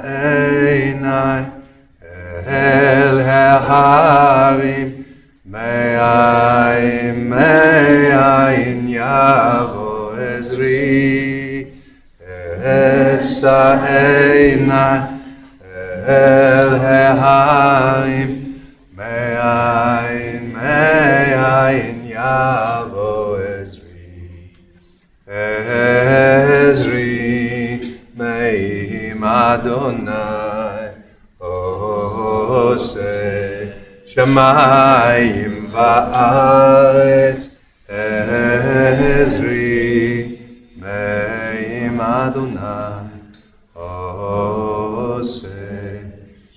עיניי אל ההרים, מאין יבוא עזרי. אשא עיניי אל ההרים, מאין יבוא עזרי. עזרי מעם אדוני עושה שמיים וארץ. עזרי מעם אדוני עושה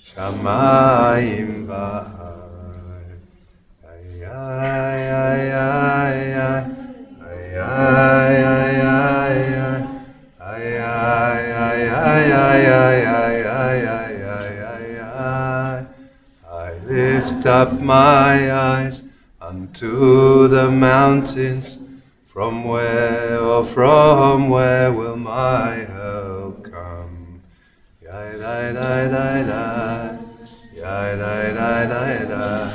שמיים וארץ. איי איי איי איי איי I lift up my eyes unto the mountains, from where will my help come? Yai dai dai dai dai, yai dai dai dai dai,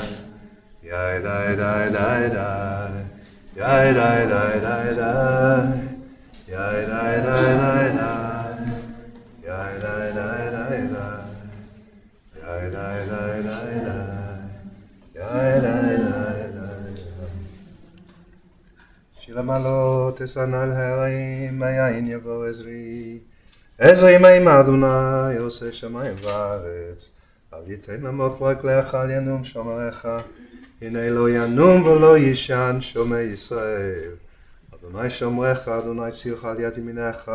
yai dai dai dai dai, yai dai dai dai dai, yai dai dai dai dai, yai dai dai dai dai, yai dai dai dai dai, yai dai dai dai. שיר המעלות אשא על ההרים, מאין יבוא עזרי. עזרי מעם אדוני עושה שמיים וארץ. אל ייתן נמוך רגליך, אל ינום שומריך. הנה לא ינום ולא יישן שומר ישראל. אדוני שומרך, אדוני צירך על יד ימינך.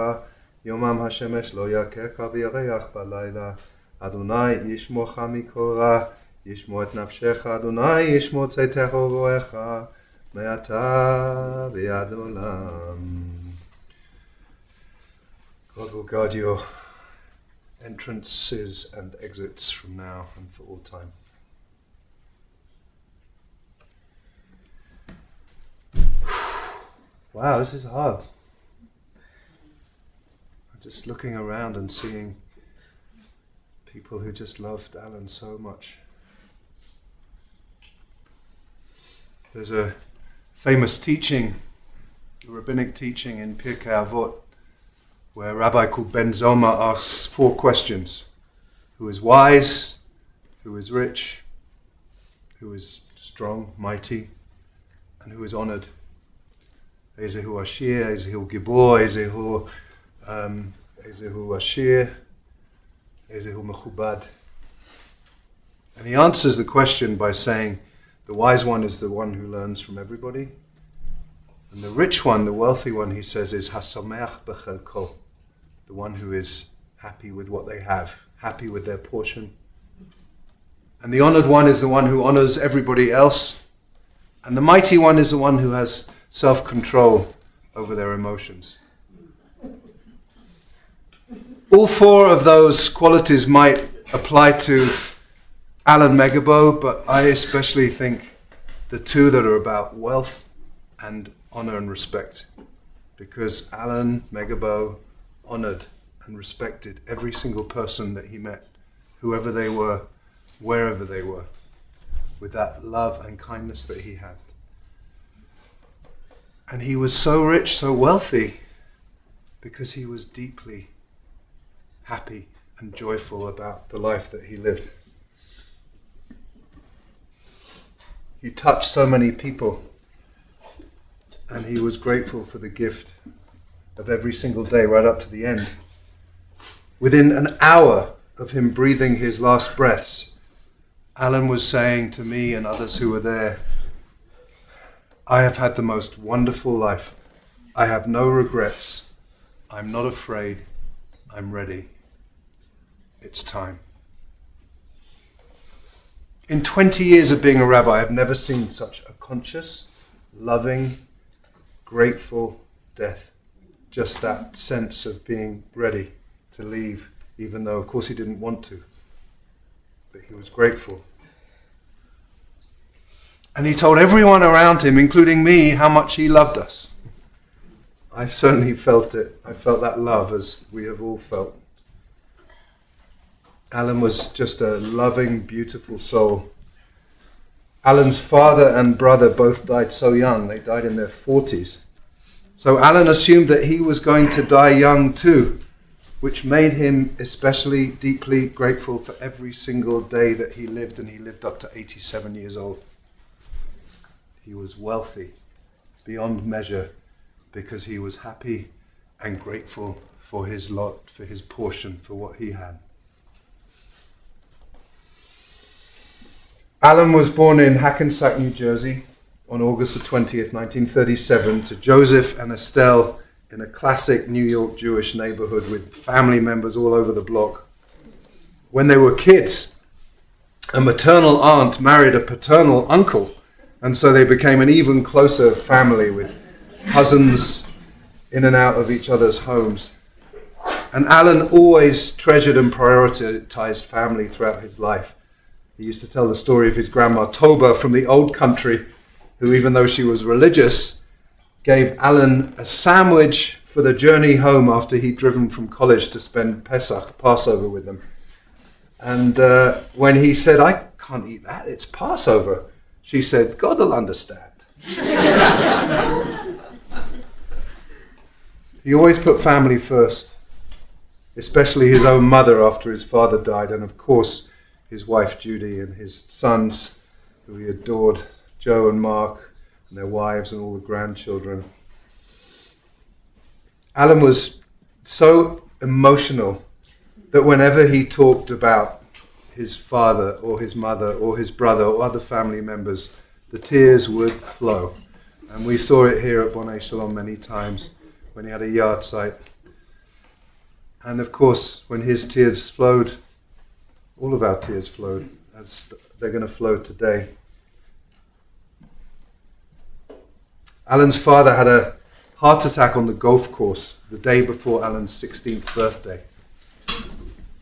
יומם השמש לא יכך וירח בלילה. אדוני ישמורך מכל רע, ישמור את נפשך. אדוני ישמור צאתך ובואך מעתה ועד עולם. God will guard your entrances and exits from now and for all time. Wow, this is hard. I'm just looking around and seeing people who just loved Alan so much. There's a famous teaching, a rabbinic teaching in Pirkei Avot, where a rabbi called Ben Zoma asks 4 questions. Who is wise? Who is rich? Who is strong, mighty? And who is honored? Ezehu Ashir, Ezehu Gibor, Ezehu Ashir, Ezehu Mechubad. And he answers the question by saying, the wise one is the one who learns from everybody. And the rich one, the wealthy one, he says, is Hasameach Bechelko, the one who is happy with what they have, happy with their portion. And the honored one is the one who honors everybody else. And the mighty one is the one who has self-control over their emotions. All 4 of those qualities might apply to Alan Megibow, but I especially think the 2 that are about wealth and honor and respect, because Alan Megibow honored and respected every single person that he met, whoever they were, wherever they were, with that love and kindness that he had. And he was so rich, so wealthy, because he was deeply happy and joyful about the life that he lived. He touched so many people, and he was grateful for the gift of every single day right up to the end. Within an hour of him breathing his last breaths, Alan was saying to me and others who were there, I have had the most wonderful life. I have no regrets. I'm not afraid. I'm ready. It's time. In 20 years of being a rabbi, I've never seen such a conscious, loving, grateful death. Just that sense of being ready to leave, even though, of course, he didn't want to. But he was grateful. And he told everyone around him, including me, how much he loved us. I've certainly felt it. I felt that love, as we have all felt. Alan was just a loving, beautiful soul. Alan's father and brother both died so young. They died in their 40s. So Alan assumed that he was going to die young too, which made him especially deeply grateful for every single day that he lived, and he lived up to 87 years old. He was wealthy beyond measure because he was happy and grateful for his lot, for his portion, for what he had. Alan was born in Hackensack, New Jersey on August the 20th, 1937, to Joseph and Estelle in a classic New York Jewish neighborhood with family members all over the block. When they were kids, a maternal aunt married a paternal uncle, and so they became an even closer family with cousins in and out of each other's homes. And Alan always treasured and prioritized family throughout his life. He used to tell the story of his grandma Toba from the old country, who, even though she was religious, gave Alan a sandwich for the journey home after he'd driven from college to spend Passover with them. And when he said, "I can't eat that, it's Passover," she said, "God will understand." He always put family first, especially his own mother after his father died, and of course his wife Judy and his sons, who he adored, Joe and Mark, and their wives and all the grandchildren. Alan was so emotional that whenever he talked about his father or his mother or his brother or other family members, the tears would flow. And we saw it here at Bonnet Shalom many times when he had a yard site. And of course, when his tears flowed, all of our tears flowed, as they're going to flow today. Alan's father had a heart attack on the golf course the day before Alan's 16th birthday.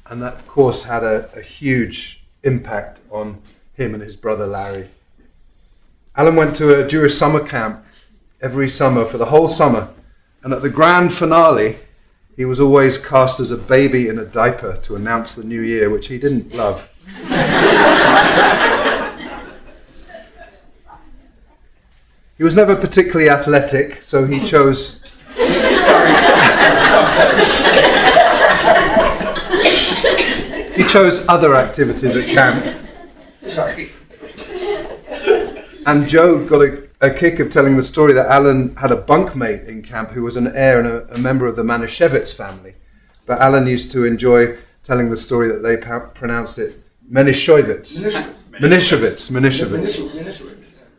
And that, of course, had a huge impact on him and his brother Larry. Alan went to a Jewish summer camp every summer for the whole summer. And at the grand finale, he was always cast as a baby in a diaper to announce the new year, which he didn't love. He was never particularly athletic, so he chose... He chose other activities at camp. Sorry. And Joe got a kick of telling the story that Alan had a bunkmate in camp who was an heir and a member of the Manischewitz family. But Alan used to enjoy telling the story that they pronounced it Manischewitz. Manischewitz.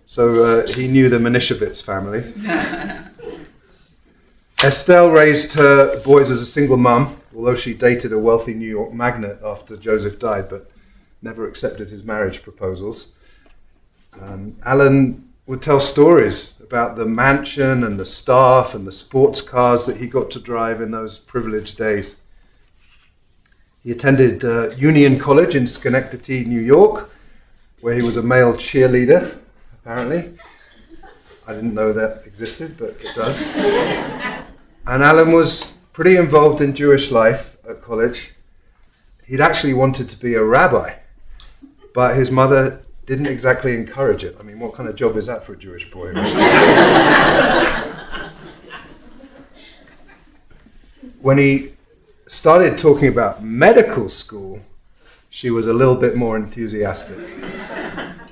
So he knew the Manischewitz family. Estelle raised her boys as a single mum, although she dated a wealthy New York magnate after Joseph died, but never accepted his marriage proposals. Alan would tell stories about the mansion and the staff and the sports cars that he got to drive in those privileged days. He attended Union College in Schenectady, New York, where he was a male cheerleader, apparently. I didn't know that existed, but it does. And Alan was pretty involved in Jewish life at college. He'd actually wanted to be a rabbi, but his mother didn't exactly encourage it. I mean, what kind of job is that for a Jewish boy? Right? When he started talking about medical school, she was a little bit more enthusiastic,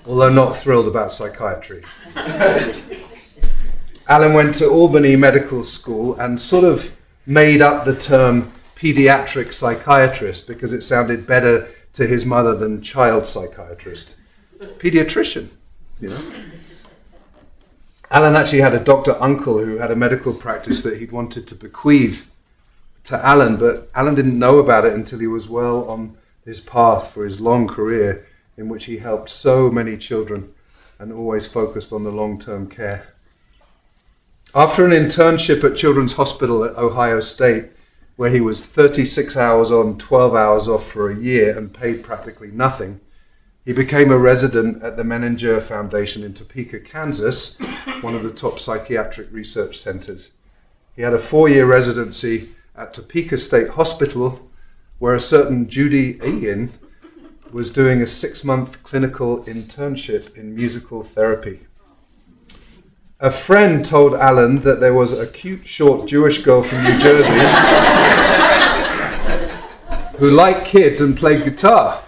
although not thrilled about psychiatry. Alan went to Albany Medical School and sort of made up the term pediatric psychiatrist because it sounded better to his mother than child psychiatrist. Pediatrician, you know. Alan actually had a doctor uncle who had a medical practice that he'd wanted to bequeath to Alan, but Alan didn't know about it until he was well on his path for his long career in which he helped so many children and always focused on the long-term care. After an internship at Children's Hospital at Ohio State, where he was 36 hours on, 12 hours off for a year and paid practically nothing, he became a resident at the Menninger Foundation in Topeka, Kansas, one of the top psychiatric research centers. He had a 4-year residency at Topeka State Hospital, where a certain Judy Egan was doing a 6-month clinical internship in musical therapy. A friend told Alan that there was a cute, short Jewish girl from New Jersey who liked kids and played guitar.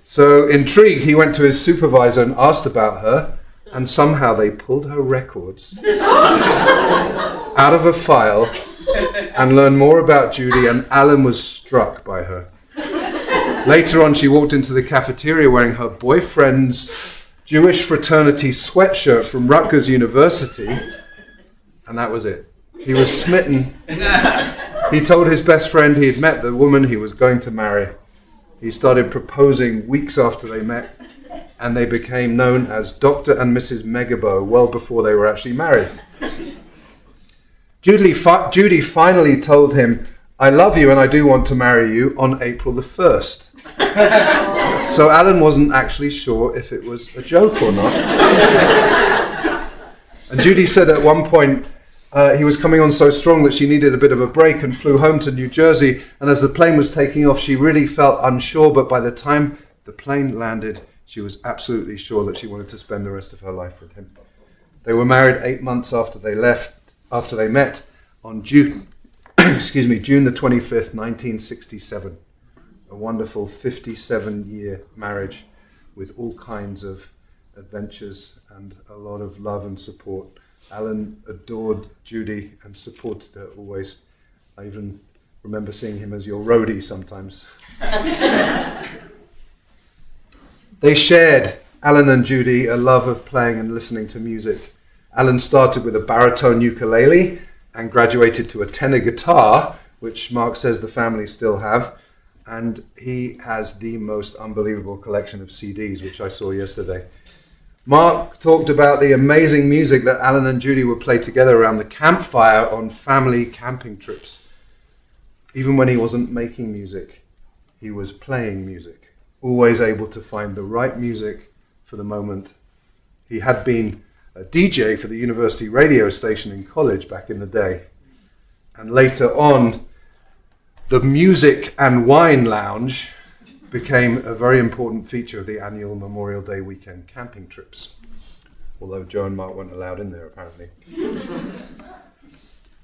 So, intrigued, he went to his supervisor and asked about her, and somehow they pulled her records out of a file and learned more about Judy, and Alan was struck by her. Later on, she walked into the cafeteria wearing her boyfriend's Jewish fraternity sweatshirt from Rutgers University, and that was it. He was smitten. He told his best friend he had met the woman he was going to marry. He started proposing weeks after they met, and they became known as Dr. and Mrs. Megibow well before they were actually married. Judy finally told him, "I love you and I do want to marry you," on April the 1st. So Alan wasn't actually sure if it was a joke or not. And Judy said at one point he was coming on so strong that she needed a bit of a break and flew home to New Jersey. And as the plane was taking off, she really felt unsure. But by the time the plane landed, she was absolutely sure that she wanted to spend the rest of her life with him. They were married 8 months after they met on June the 25th, 1967. A wonderful 57-year marriage with all kinds of adventures and a lot of love and support. Alan adored Judy and supported her always. I even remember seeing him as your roadie sometimes. They shared, Alan and Judy, a love of playing and listening to music. Alan started with a baritone ukulele and graduated to a tenor guitar, which Mark says the family still have. And he has the most unbelievable collection of CDs, which I saw yesterday. Mark talked about the amazing music that Alan and Judy would play together around the campfire on family camping trips. Even when he wasn't making music, he was playing music, always able to find the right music for the moment. He had been a DJ for the university radio station in college back in the day. And later on, the Music and Wine Lounge became a very important feature of the annual Memorial Day weekend camping trips. Although Joe and Mark weren't allowed in there, apparently.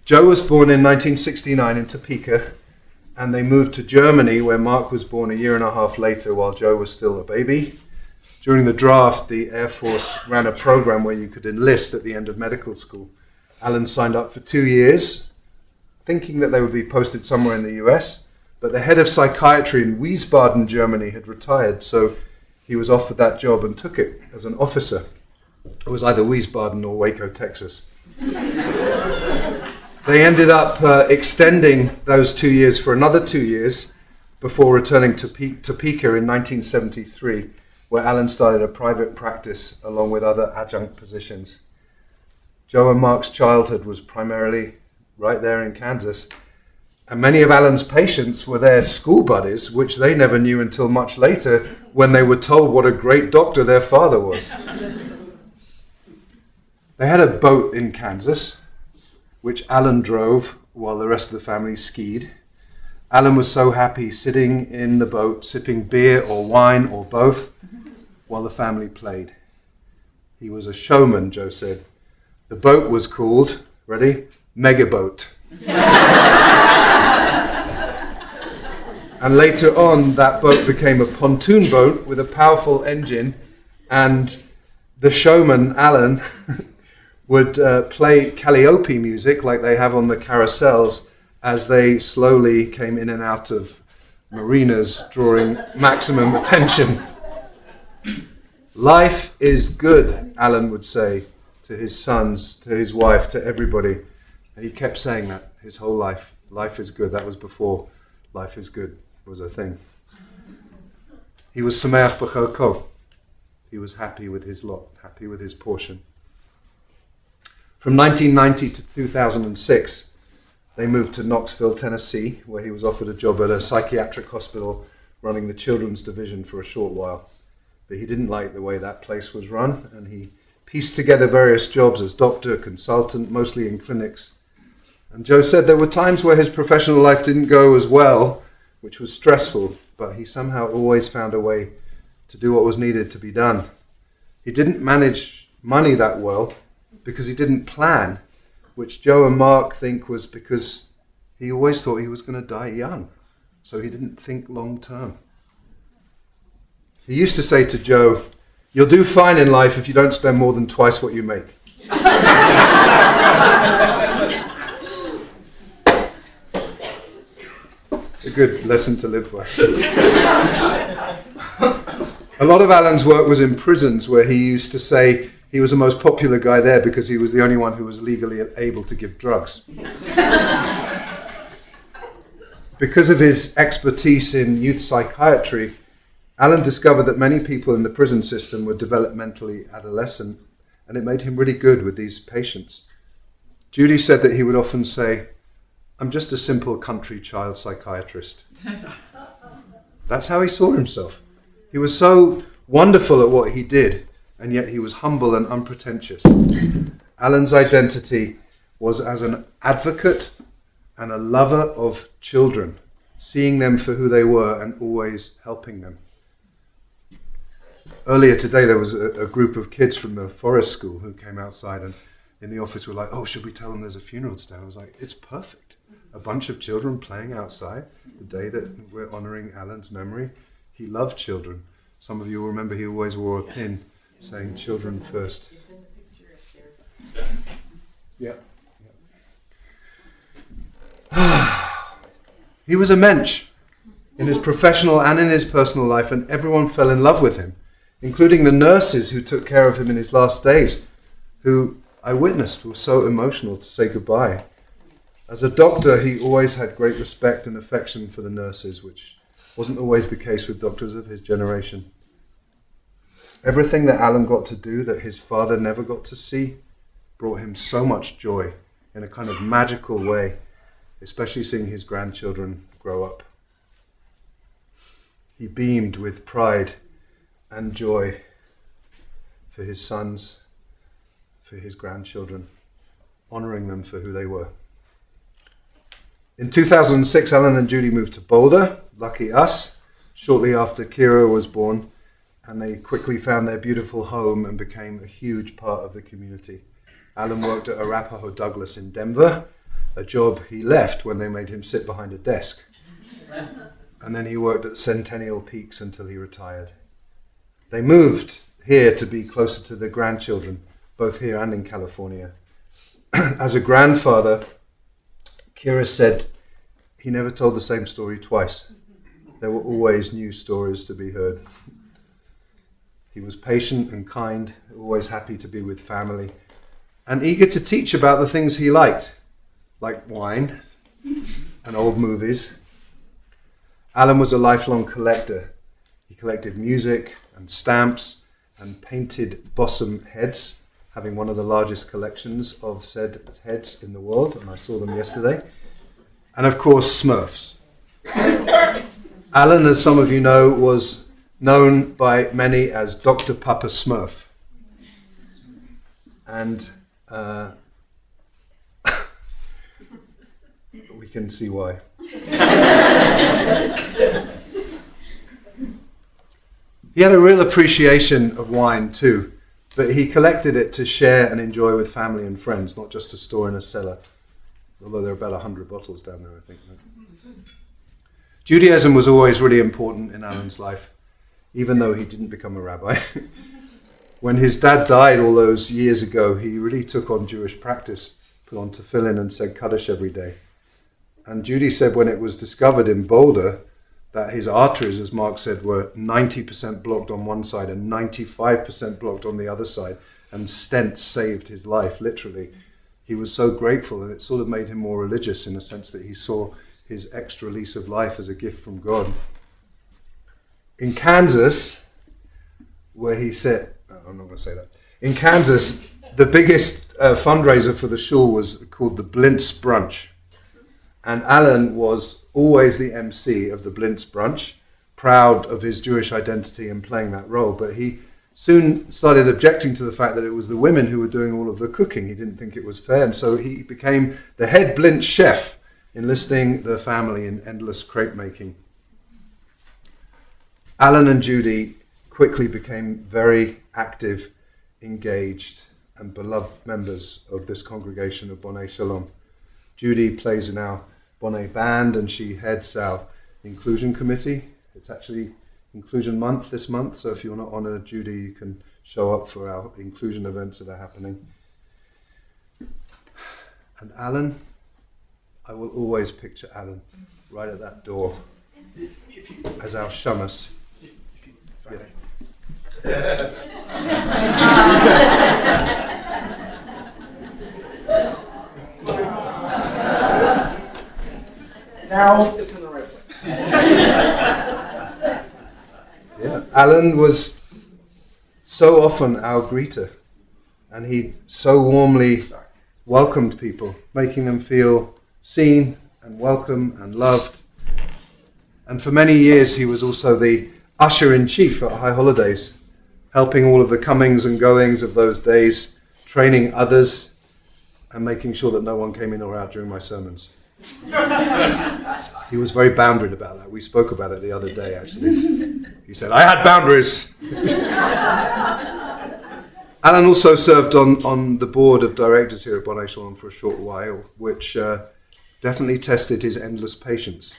Joe was born in 1969 in Topeka, and they moved to Germany, where Mark was born a year and a half later while Joe was still a baby. During the draft, the Air Force ran a program where you could enlist at the end of medical school. Alan signed up for 2 years, thinking that they would be posted somewhere in the US, but the head of psychiatry in Wiesbaden, Germany had retired, so he was offered that job and took it as an officer. It was either Wiesbaden or Waco, Texas. They ended up extending those 2 years for another 2 years before returning to Topeka in 1973, where Alan started a private practice along with other adjunct positions. Joe and Mark's childhood was primarily right there in Kansas, and many of Alan's patients were their school buddies, which they never knew until much later when they were told what a great doctor their father was. They had a boat in Kansas, which Alan drove while the rest of the family skied. Alan was so happy sitting in the boat, sipping beer or wine or both, while the family played. He was a showman, Joe said. The boat was called, ready? Megibow. And later on, that boat became a pontoon boat with a powerful engine, and the showman, Alan, would play calliope music like they have on the carousels as they slowly came in and out of marinas, drawing maximum attention. Life is good, Alan would say to his sons, to his wife, to everybody. And he kept saying that his whole life. Life is good. That was before life is good was a thing. He was sameach b'chalko. He was happy with his lot, happy with his portion. From 1990 to 2006, they moved to Knoxville, Tennessee, where he was offered a job at a psychiatric hospital running the children's division for a short while. But he didn't like the way that place was run, and he pieced together various jobs as doctor, consultant, mostly in clinics. And Joe said there were times where his professional life didn't go as well, which was stressful, but he somehow always found a way to do what was needed to be done. He didn't manage money that well because he didn't plan, which Joe and Mark think was because he always thought he was going to die young, so he didn't think long term. He used to say to Joe, "You'll do fine in life if you don't spend more than twice what you make." It's a good lesson to live by. A lot of Alan's work was in prisons, where he used to say he was the most popular guy there because he was the only one who was legally able to give drugs. Because of his expertise in youth psychiatry, Alan discovered that many people in the prison system were developmentally adolescent, and it made him really good with these patients. Judy said that he would often say, "I'm just a simple country child psychiatrist." That's how he saw himself. He was so wonderful at what he did, and yet he was humble and unpretentious. Alan's identity was as an advocate and a lover of children, seeing them for who they were and always helping them. Earlier today, there was a group of kids from the forest school who came outside, and in the office were like, "Oh, should we tell them there's a funeral today?" I was like, it's perfect. A bunch of children playing outside the day that we're honoring Alan's memory. He loved children. Some of you will remember he always wore a pin saying "children first." It's in the picture up there. Yeah. He was a mensch in his professional and in his personal life, and everyone fell in love with him, including the nurses who took care of him in his last days, who I witnessed were so emotional to say goodbye. As a doctor, he always had great respect and affection for the nurses, which wasn't always the case with doctors of his generation. Everything that Alan got to do that his father never got to see brought him so much joy in a kind of magical way, especially seeing his grandchildren grow up. He beamed with pride and joy for his sons, for his grandchildren, honoring them for who they were. In 2006, Alan and Judy moved to Boulder, lucky us, shortly after Kira was born, and they quickly found their beautiful home and became a huge part of the community. Alan worked at Arapahoe Douglas in Denver, a job he left when they made him sit behind a desk. And then he worked at Centennial Peaks until he retired. They moved here to be closer to their grandchildren, both here and in California. As a grandfather, Kira said he never told the same story twice. There were always new stories to be heard. He was patient and kind, always happy to be with family, and eager to teach about the things he liked, like wine and old movies. Alan was a lifelong collector. He collected music and stamps and painted bosom heads, having one of the largest collections of said heads in the world, and I saw them yesterday. And of course, Smurfs. Alan, as some of you know, was known by many as Dr. Papa Smurf. And we can see why. He had a real appreciation of wine too, but he collected it to share and enjoy with family and friends, not just to store in a cellar. Although there are about 100 bottles down there, I think. Judaism was always really important in Alan's life, even though he didn't become a rabbi. When his dad died all those years ago, he really took on Jewish practice, put on tefillin and said Kaddish every day. And Judy said when it was discovered in Boulder that his arteries, as Mark said, were 90% blocked on one side and 95% blocked on the other side, and stents saved his life, literally. He was so grateful, and it sort of made him more religious in a sense that he saw his extra lease of life as a gift from God. In Kansas, where he said, I'm not going to say that. In Kansas, the biggest fundraiser for the shul was called the Blintz Brunch. And Alan was always the MC of the Blintz Brunch, proud of his Jewish identity and playing that role. But he soon started objecting to the fact that it was the women who were doing all of the cooking. He didn't think it was fair, and so he became the head Blint chef, enlisting the family in endless crepe making. Alan and Judy quickly became very active, engaged, and beloved members of this congregation of B'nai Shalom. Judy plays in our B'nai band, and she heads our inclusion committee. It's actually Inclusion Month this month, so if you want to honour Judy, you can show up for our inclusion events that are happening. And Alan, I will always picture Alan right at that door as our shamus. Now it's in the right place. Yeah, Alan was so often our greeter, and he so warmly welcomed people, making them feel seen and welcome and loved. And for many years he was also the usher-in-chief at High Holidays, helping all of the comings and goings of those days, training others, and making sure that no one came in or out during my sermons. He was very boundaried about that. We spoke about it the other day, actually. He said, I had boundaries. Alan also served on the board of directors here at B'nai Shalom for a short while, which definitely tested his endless patience.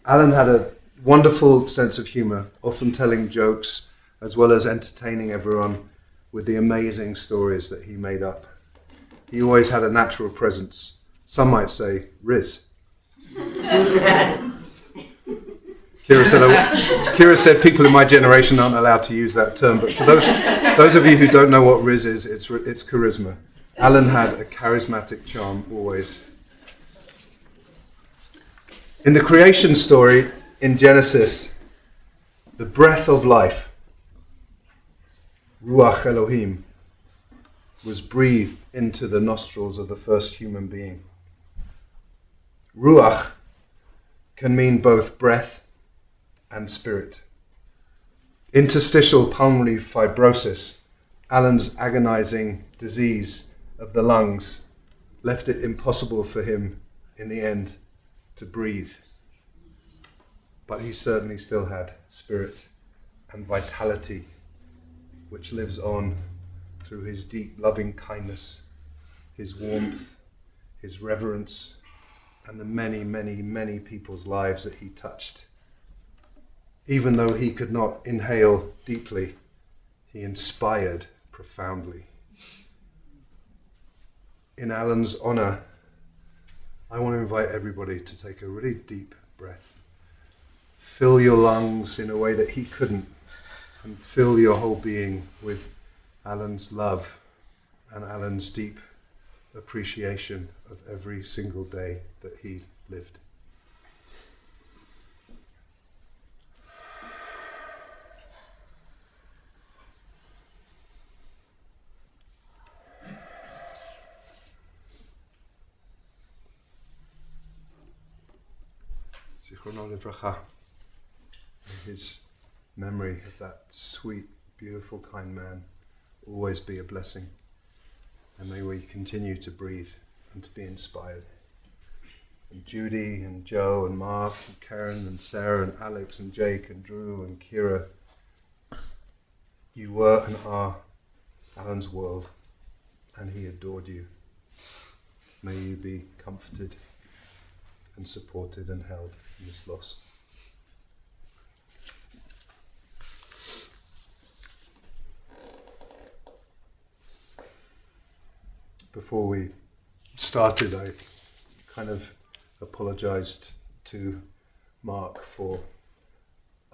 Alan had a wonderful sense of humour, often telling jokes, as well as entertaining everyone with the amazing stories that he made up. He always had a natural presence. Some might say, Riz. Kira said people in my generation aren't allowed to use that term, but for those of you who don't know what Riz is, it's charisma. Alan had a charismatic charm always. In the creation story in Genesis, the breath of life, Ruach Elohim, was breathed into the nostrils of the first human being. Ruach can mean both breath and spirit. Interstitial pulmonary fibrosis, Alan's agonizing disease of the lungs, left it impossible for him in the end to breathe. But he certainly still had spirit and vitality, which lives on through his deep loving kindness, his warmth, his reverence, and the many, many, many people's lives that he touched. Even though he could not inhale deeply, he inspired profoundly. In Alan's honor, I want to invite everybody to take a really deep breath. Fill your lungs in a way that he couldn't, and fill your whole being with Alan's love and Alan's deep appreciation of every single day that he lived. Zichrono Livracha. May his memory of that sweet, beautiful, kind man always be a blessing. And may we continue to breathe and to be inspired. And Judy and Joe and Mark and Karen and Sarah and Alex and Jake and Drew and Kira, you were and are Alan's world, and he adored you. May you be comforted and supported and held in this loss. Before we started, I kind of apologized to Mark for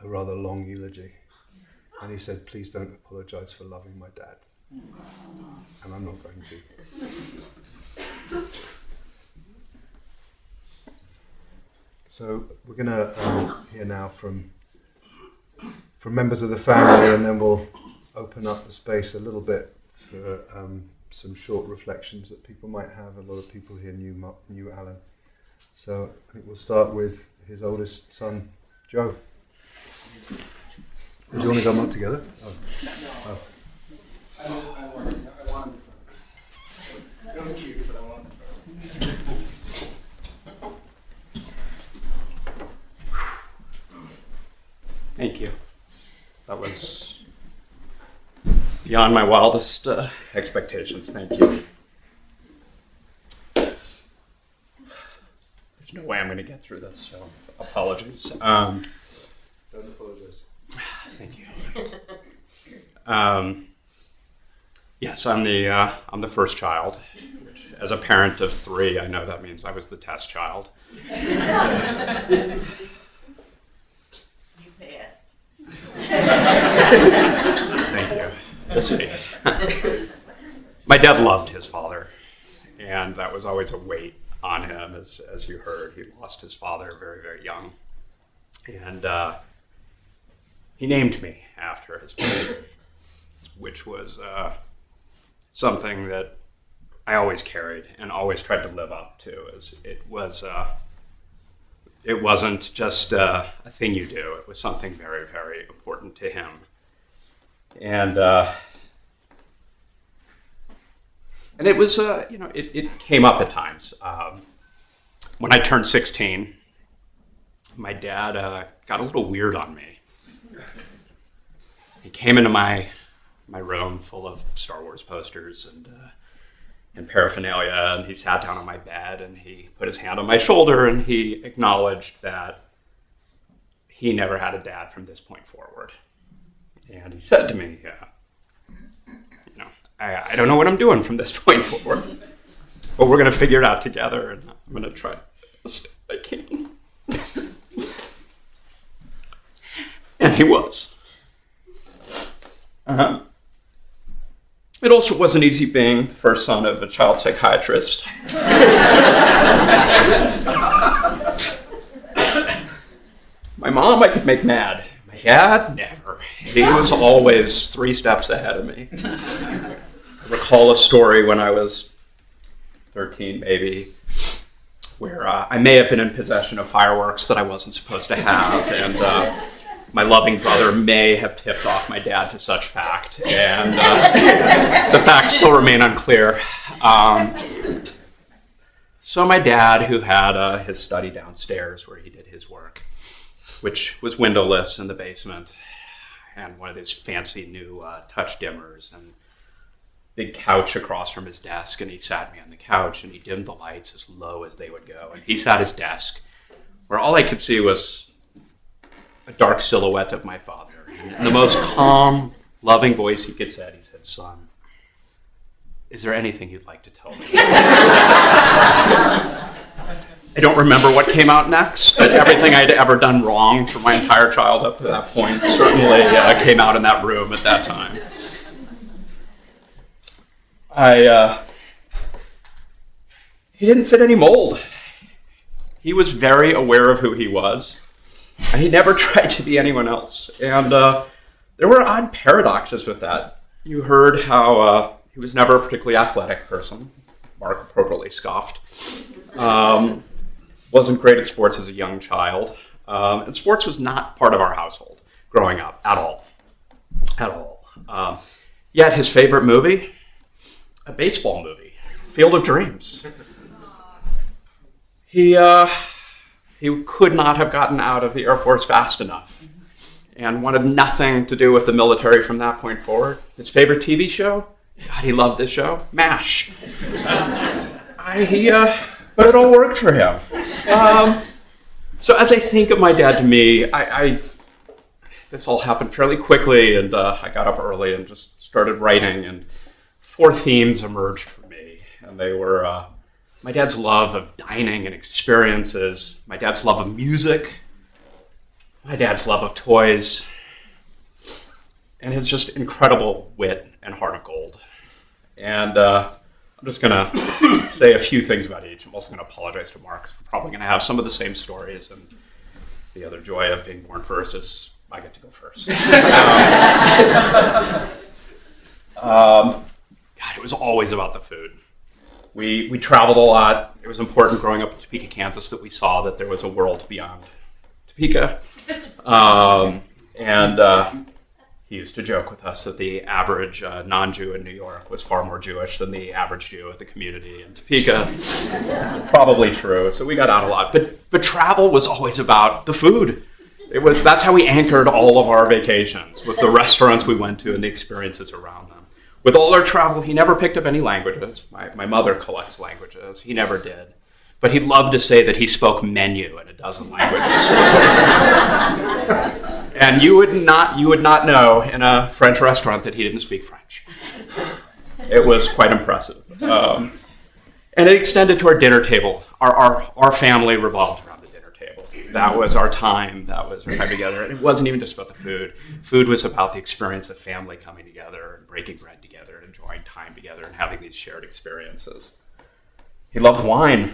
a rather long eulogy. And he said, please don't apologize for loving my dad. And I'm not going to. So we're going to hear now from members of the family, and then we'll open up the space a little bit for some short reflections that people might have. A lot of people here knew Alan. So I think we'll start with his oldest son, Joe. Do you want to come up together? I wanted to. It was cute, but I wanted to. Thank you. That was beyond my wildest expectations. Thank you. There's no way I'm going to get through this, so apologies. Don't apologize. Thank you. Yes, I'm the first child. Which, as a parent of 3, I know that means I was the test child. You passed. Thank you. We'll see. My dad loved his father, and that was always a weight on him, as you heard. He lost his father very, very young. And he named me after his father, which was something that I always carried and always tried to live up to. It wasn't just a thing you do. It was something very, very important to him. And it was, it came up at times. When I turned 16, my dad got a little weird on me. He came into my room full of Star Wars posters and paraphernalia, and he sat down on my bed, and he put his hand on my shoulder, and he acknowledged that he never had a dad from this point forward. And he said to me, I don't know what I'm doing from this point forward, but we're going to figure it out together, and I'm going to try as I can. And he was. It also wasn't easy being the first son of a child psychiatrist. My mom I could make mad. My dad, never. He was always 3 steps ahead of me. I recall a story when I was 13, maybe, where I may have been in possession of fireworks that I wasn't supposed to have, and my loving brother may have tipped off my dad to such fact, and the facts still remain unclear. So my dad, who had his study downstairs where he did his work, which was windowless in the basement, and one of these fancy new touch dimmers, and big couch across from his desk, and he sat me on the couch, and he dimmed the lights as low as they would go, and he sat at his desk, where all I could see was a dark silhouette of my father. And in the most calm, loving voice he could say, he said, "Son, is there anything you'd like to tell me?" I don't remember what came out next, but everything I'd ever done wrong for my entire childhood up to that point certainly came out in that room at that time. He didn't fit any mold. He was very aware of who he was, and he never tried to be anyone else. And there were odd paradoxes with that. You heard how he was never a particularly athletic person. Mark appropriately scoffed. Wasn't great at sports as a young child. And sports was not part of our household growing up at all. At all. Yet his favorite movie, a baseball movie, Field of Dreams. He could not have gotten out of the Air Force fast enough and wanted nothing to do with the military from that point forward. His favorite TV show? God, he loved this show. MASH. But it all worked for him. So as I think of my dad to me, this all happened fairly quickly, and I got up early and just started writing, and 4 themes emerged for me. And they were my dad's love of dining and experiences, my dad's love of music, my dad's love of toys, and his just incredible wit and heart of gold. And I'm just going to say a few things about each. I'm also going to apologize to Mark, because we're probably going to have some of the same stories, and the other joy of being born first is I get to go first. God, it was always about the food. We traveled a lot. It was important growing up in Topeka, Kansas, that we saw that there was a world beyond Topeka. And He used to joke with us that the average non-Jew in New York was far more Jewish than the average Jew at the community in Topeka. Probably true. So we got out a lot. But travel was always about the food. That's how we anchored all of our vacations, was the restaurants we went to and the experiences around them. With all our travel, he never picked up any languages. My mother collects languages. He never did. But he loved to say that he spoke menu in a dozen languages. And you would not know in a French restaurant that he didn't speak French. It was quite impressive. And it extended to our dinner table. Our family revolved around the dinner table. That was our time. That was our time together. And it wasn't even just about the food. Food was about the experience of family coming together and breaking bread together and enjoying time together and having these shared experiences. He loved wine.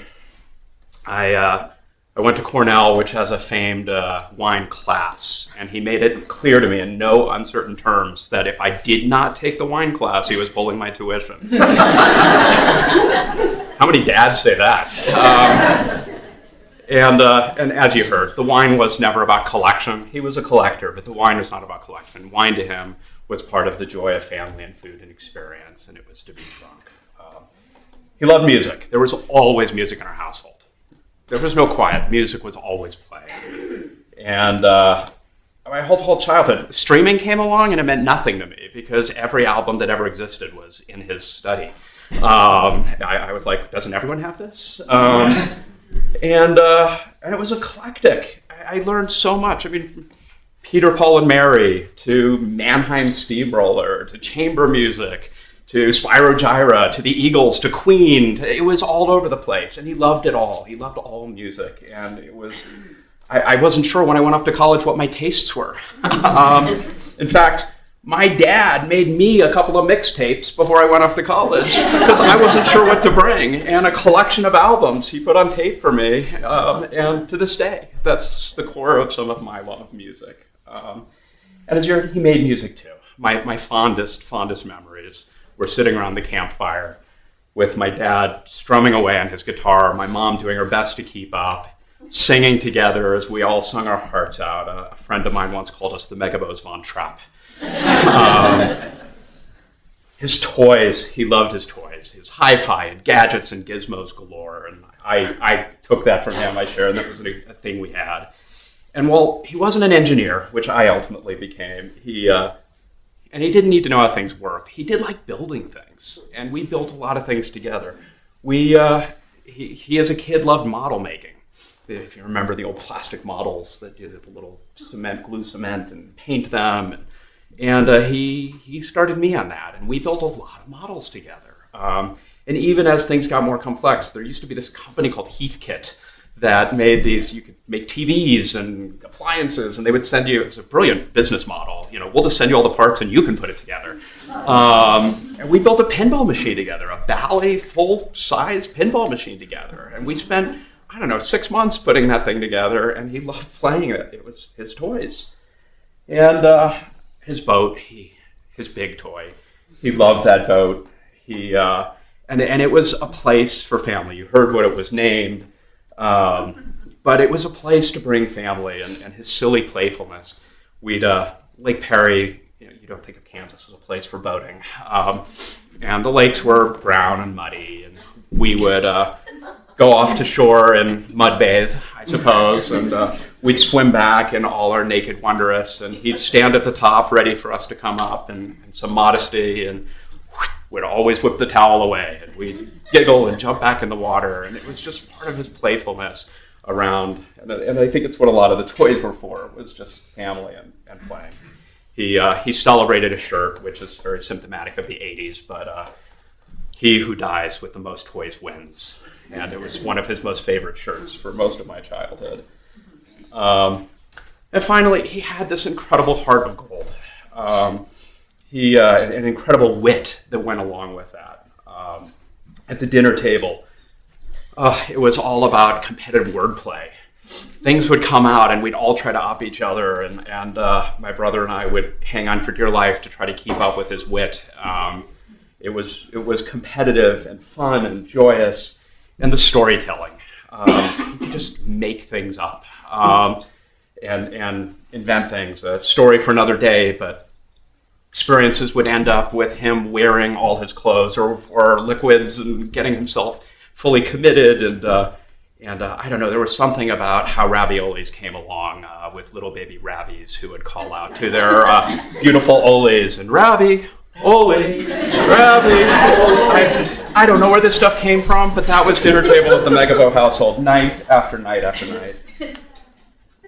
I went to Cornell, which has a famed wine class, and he made it clear to me in no uncertain terms that if I did not take the wine class, he was pulling my tuition. How many dads say that? And as you heard, the wine was never about collection. He was a collector, but the wine was not about collection. Wine to him was part of the joy of family and food and experience, and it was to be drunk. He loved music. There was always music in our household. There was no quiet. Music was always playing. And my whole childhood, streaming came along and it meant nothing to me because every album that ever existed was in his study. I was like, doesn't everyone have this? And it was eclectic. I learned so much. I mean, from Peter, Paul, and Mary to Mannheim Steamroller to chamber music to Spyro Gyra, to the Eagles, to Queen. It was all over the place, and he loved it all. He loved all music, and it was... I wasn't sure when I went off to college what my tastes were. In fact, my dad made me a couple of mixtapes before I went off to college because I wasn't sure what to bring, and a collection of albums he put on tape for me, and to this day, that's the core of some of my love of music. And as you heard, he made music too. My fondest memories were sitting around the campfire with my dad strumming away on his guitar, my mom doing her best to keep up, singing together as we all sung our hearts out. A friend of mine once called us the Megibows von Trapp. His toys, he loved his toys. His hi-fi and gadgets and gizmos galore. And I took that from him, I shared, and that was a thing we had. And while he wasn't an engineer, which I ultimately became, and he didn't need to know how things worked. He did like building things, and we built a lot of things together. He as a kid loved model making. If you remember the old plastic models that you did the little glue cement and paint them. And he started me on that, and we built a lot of models together. And even as things got more complex, there used to be this company called Heathkit that made these, you could make TVs and appliances, and they would send you, it's a brilliant business model, we'll just send you all the parts and you can put it together. And we built a pinball machine together, a Bally full-size pinball machine together. And we spent, 6 months putting that thing together, and he loved playing it. It was his toys. And his boat, his big toy, he loved that boat. And it was a place for family. You heard what it was named. But it was a place to bring family and his silly playfulness. Lake Perry, you don't think of Kansas as a place for boating. And the lakes were brown and muddy, and we would go off to shore and mud bathe, I suppose, and we'd swim back in all our naked wondrous, and he'd stand at the top ready for us to come up, and some modesty, and would always whip the towel away, and we'd giggle and jump back in the water, and it was just part of his playfulness around, and I think it's what a lot of the toys were for, was just family and playing. He celebrated a shirt, which is very symptomatic of the 80s, but he who dies with the most toys wins, and it was one of his most favorite shirts for most of my childhood. And finally, he had this incredible heart of gold. An incredible wit that went along with that. At the dinner table, it was all about competitive wordplay. Things would come out, and we'd all try to up each other, and my brother and I would hang on for dear life to try to keep up with his wit. It was competitive and fun and joyous, and the storytelling. You could just make things up and invent things. A story for another day, but experiences would end up with him wearing all his clothes or liquids and getting himself fully committed. And I don't know, there was something about how raviolis came along with little baby Ravis who would call out to their beautiful Oles and Ravi, Ole, Ravi, Ole. I don't know where this stuff came from, but that was dinner table at the Megibow household, night after night after night.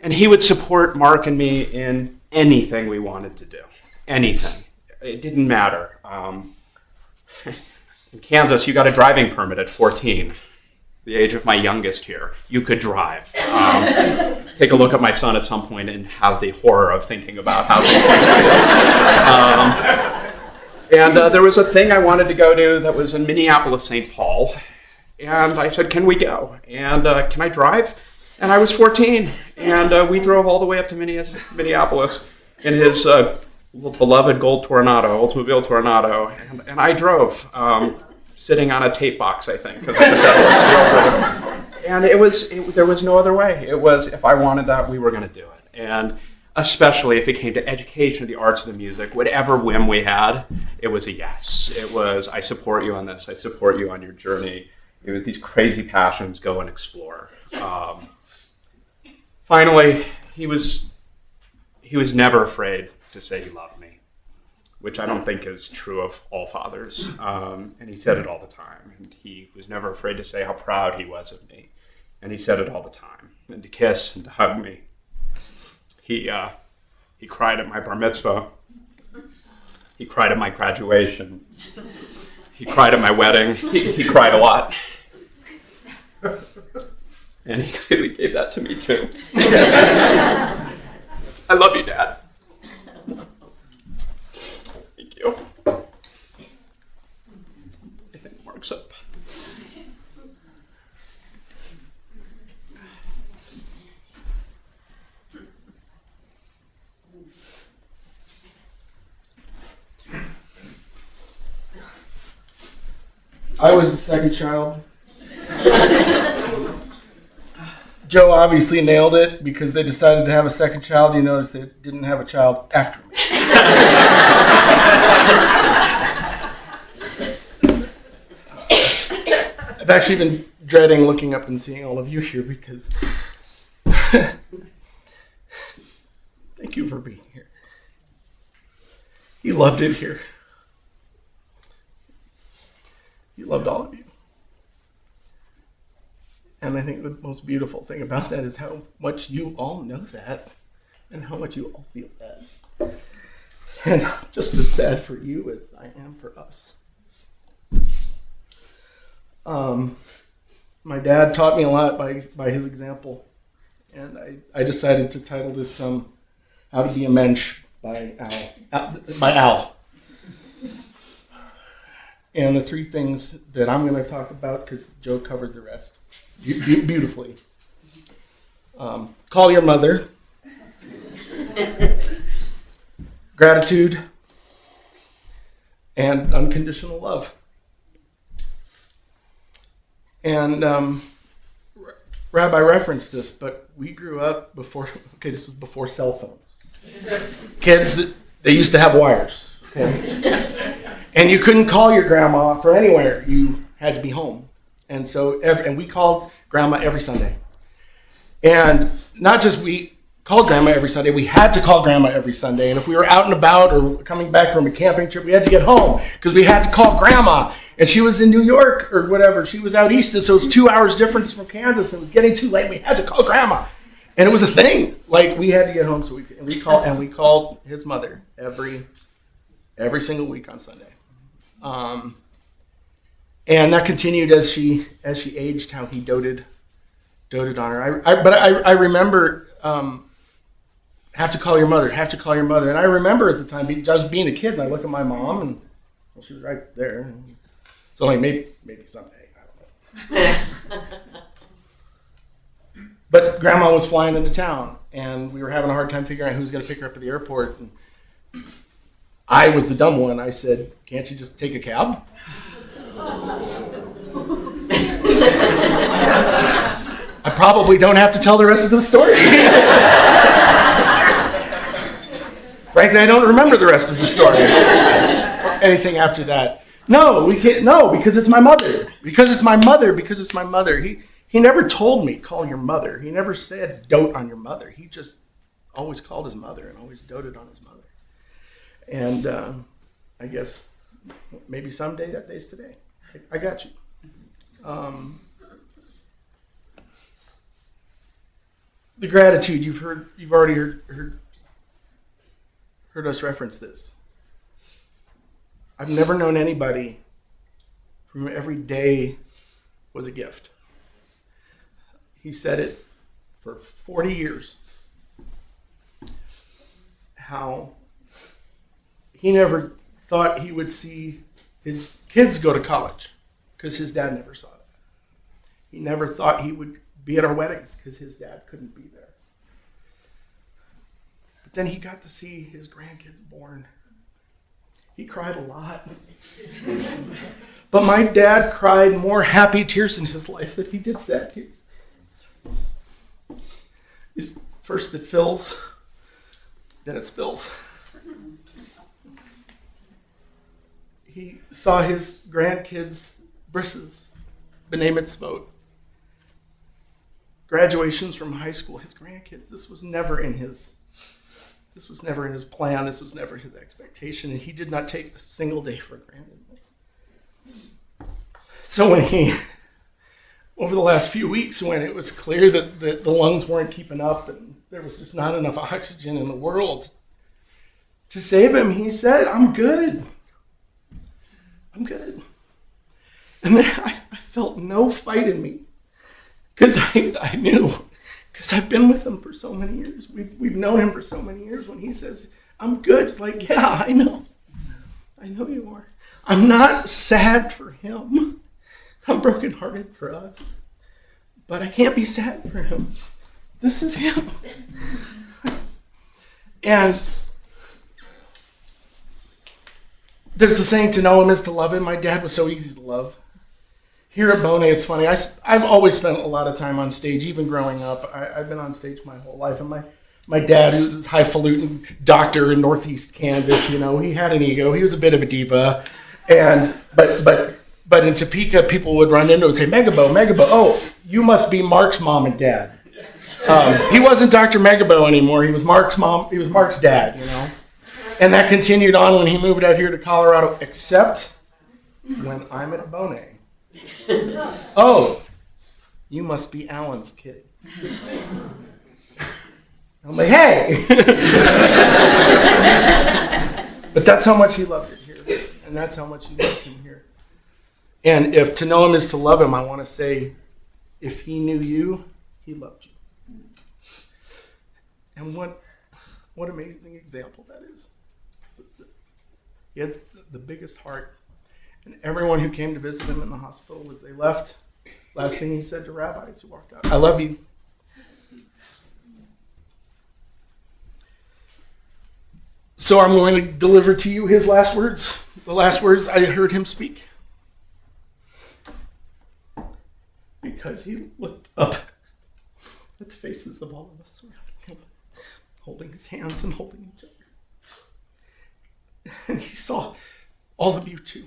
And he would support Mark and me in anything we wanted to do. Anything. It didn't matter. In Kansas, you got a driving permit at 14, the age of my youngest here. You could drive. Take a look at my son at some point and have the horror of thinking about how things used to be. And there was a thing I wanted to go to that was in Minneapolis, St. Paul. And I said, can we go? And can I drive? And I was 14. And we drove all the way up to Minneapolis in his beloved gold Toronado, Oldsmobile Toronado. And I drove, sitting on a tape box, I think. 'Cause I think that works. And there was no other way. It was, if I wanted that, we were going to do it. And especially if it came to education, the arts, the music, whatever whim we had, it was a yes. It was, I support you on this. I support you on your journey. It was these crazy passions, go and explore. Finally, he was never afraid to say he loved me, which I don't think is true of all fathers. And he said it all the time. And he was never afraid to say how proud he was of me. And he said it all the time. And to kiss and to hug me. He cried at my bar mitzvah. He cried at my graduation. He cried at my wedding. He cried a lot. And he clearly gave that to me too. I love you, Dad. Thank you. I think Mark's up. I was the second child. Joe obviously nailed it because they decided to have a second child. You notice they didn't have a child after me. I've actually been dreading looking up and seeing all of you here because thank you for being here. He loved it here. He loved all of you. And I think the most beautiful thing about that is how much you all know that and how much you all feel that. And I'm just as sad for you as I am for us. My dad taught me a lot by his example. And I decided to title this How to Be a Mensch by Al. And the three things that I'm going to talk about, because Joe covered the rest beautifully. Call your mother. Gratitude. And unconditional love. And Rabbi referenced this, but we grew up before, this was before cell phones. Kids, they used to have wires. Okay? And you couldn't call your grandma from anywhere. You had to be home. And so, and we called grandma every Sunday. And not just we called grandma every Sunday, we had to call grandma every Sunday. And if we were out and about or coming back from a camping trip, we had to get home because we had to call grandma. And she was in New York or whatever. She was out east, so it was 2 hours difference from Kansas. It was getting too late. We had to call grandma. And it was a thing. Like, we had to get home, so we called his mother every single week on Sunday. And that continued as she aged, how he doted on her. I remember, have to call your mother. And I remember at the time, I was being a kid, and I look at my mom, and she was right there. So like maybe someday, I don't know. But grandma was flying into town, and we were having a hard time figuring out who was going to pick her up at the airport. And I was the dumb one. I said, "Can't you just take a cab?" I probably don't have to tell the rest of the story. Frankly, I don't remember the rest of the story or anything after that. No, we can't. No, because it's my mother. Because it's my mother. Because it's my mother. He never told me, call your mother. He never said, dote on your mother. He just always called his mother and always doted on his mother. And I guess maybe someday that day's today. I got you. The gratitude you've already heard us reference this. I've never known anybody from every day was a gift. He said it for 40 years. How he never thought he would see his kids go to college because his dad never saw that. He never thought he would be at our weddings because his dad couldn't be there. But then he got to see his grandkids born. He cried a lot. But my dad cried more happy tears in his life than he did sad tears. First it fills, then it spills. He saw his grandkids' brisses, b'nai mitzvot, graduations from high school, his grandkids. This was never in his plan. This was never his expectation, and he did not take a single day for granted. So when over the last few weeks, when it was clear that the lungs weren't keeping up and there was just not enough oxygen in the world to save him, he said, I'm good. I'm good. And then I felt no fight in me because I knew, because I've been with him for so many years. We've known him for so many years. When he says, I'm good, it's like, yeah, I know. I know you are. I'm not sad for him. I'm brokenhearted for us. But I can't be sad for him. This is him. And there's the saying, to know him is to love him. My dad was so easy to love. Here at Bone, it's funny. I've always spent a lot of time on stage, even growing up. I've been on stage my whole life. And my dad, who's this highfalutin doctor in Northeast Kansas, he had an ego. He was a bit of a diva. But in Topeka, people would run into it and say, Megibow, oh, you must be Mark's mom and dad. He wasn't Dr. Megibow anymore. He was Mark's mom. He was Mark's dad, And that continued on when he moved out here to Colorado, except when I'm at Bone. Oh, you must be Alan's kid. I'm like, hey! But that's how much he loved it here. And that's how much he loved him here. And if to know him is to love him, I want to say, if he knew you, he loved you. And what amazing example that is. He had the biggest heart. And everyone who came to visit him in the hospital, as they left, last thing he said to rabbis who walked out, I love you. So I'm going to deliver to you his last words, the last words I heard him speak. Because he looked up at the faces of all of us surrounding him, holding his hands and holding each other. And he saw all of you too.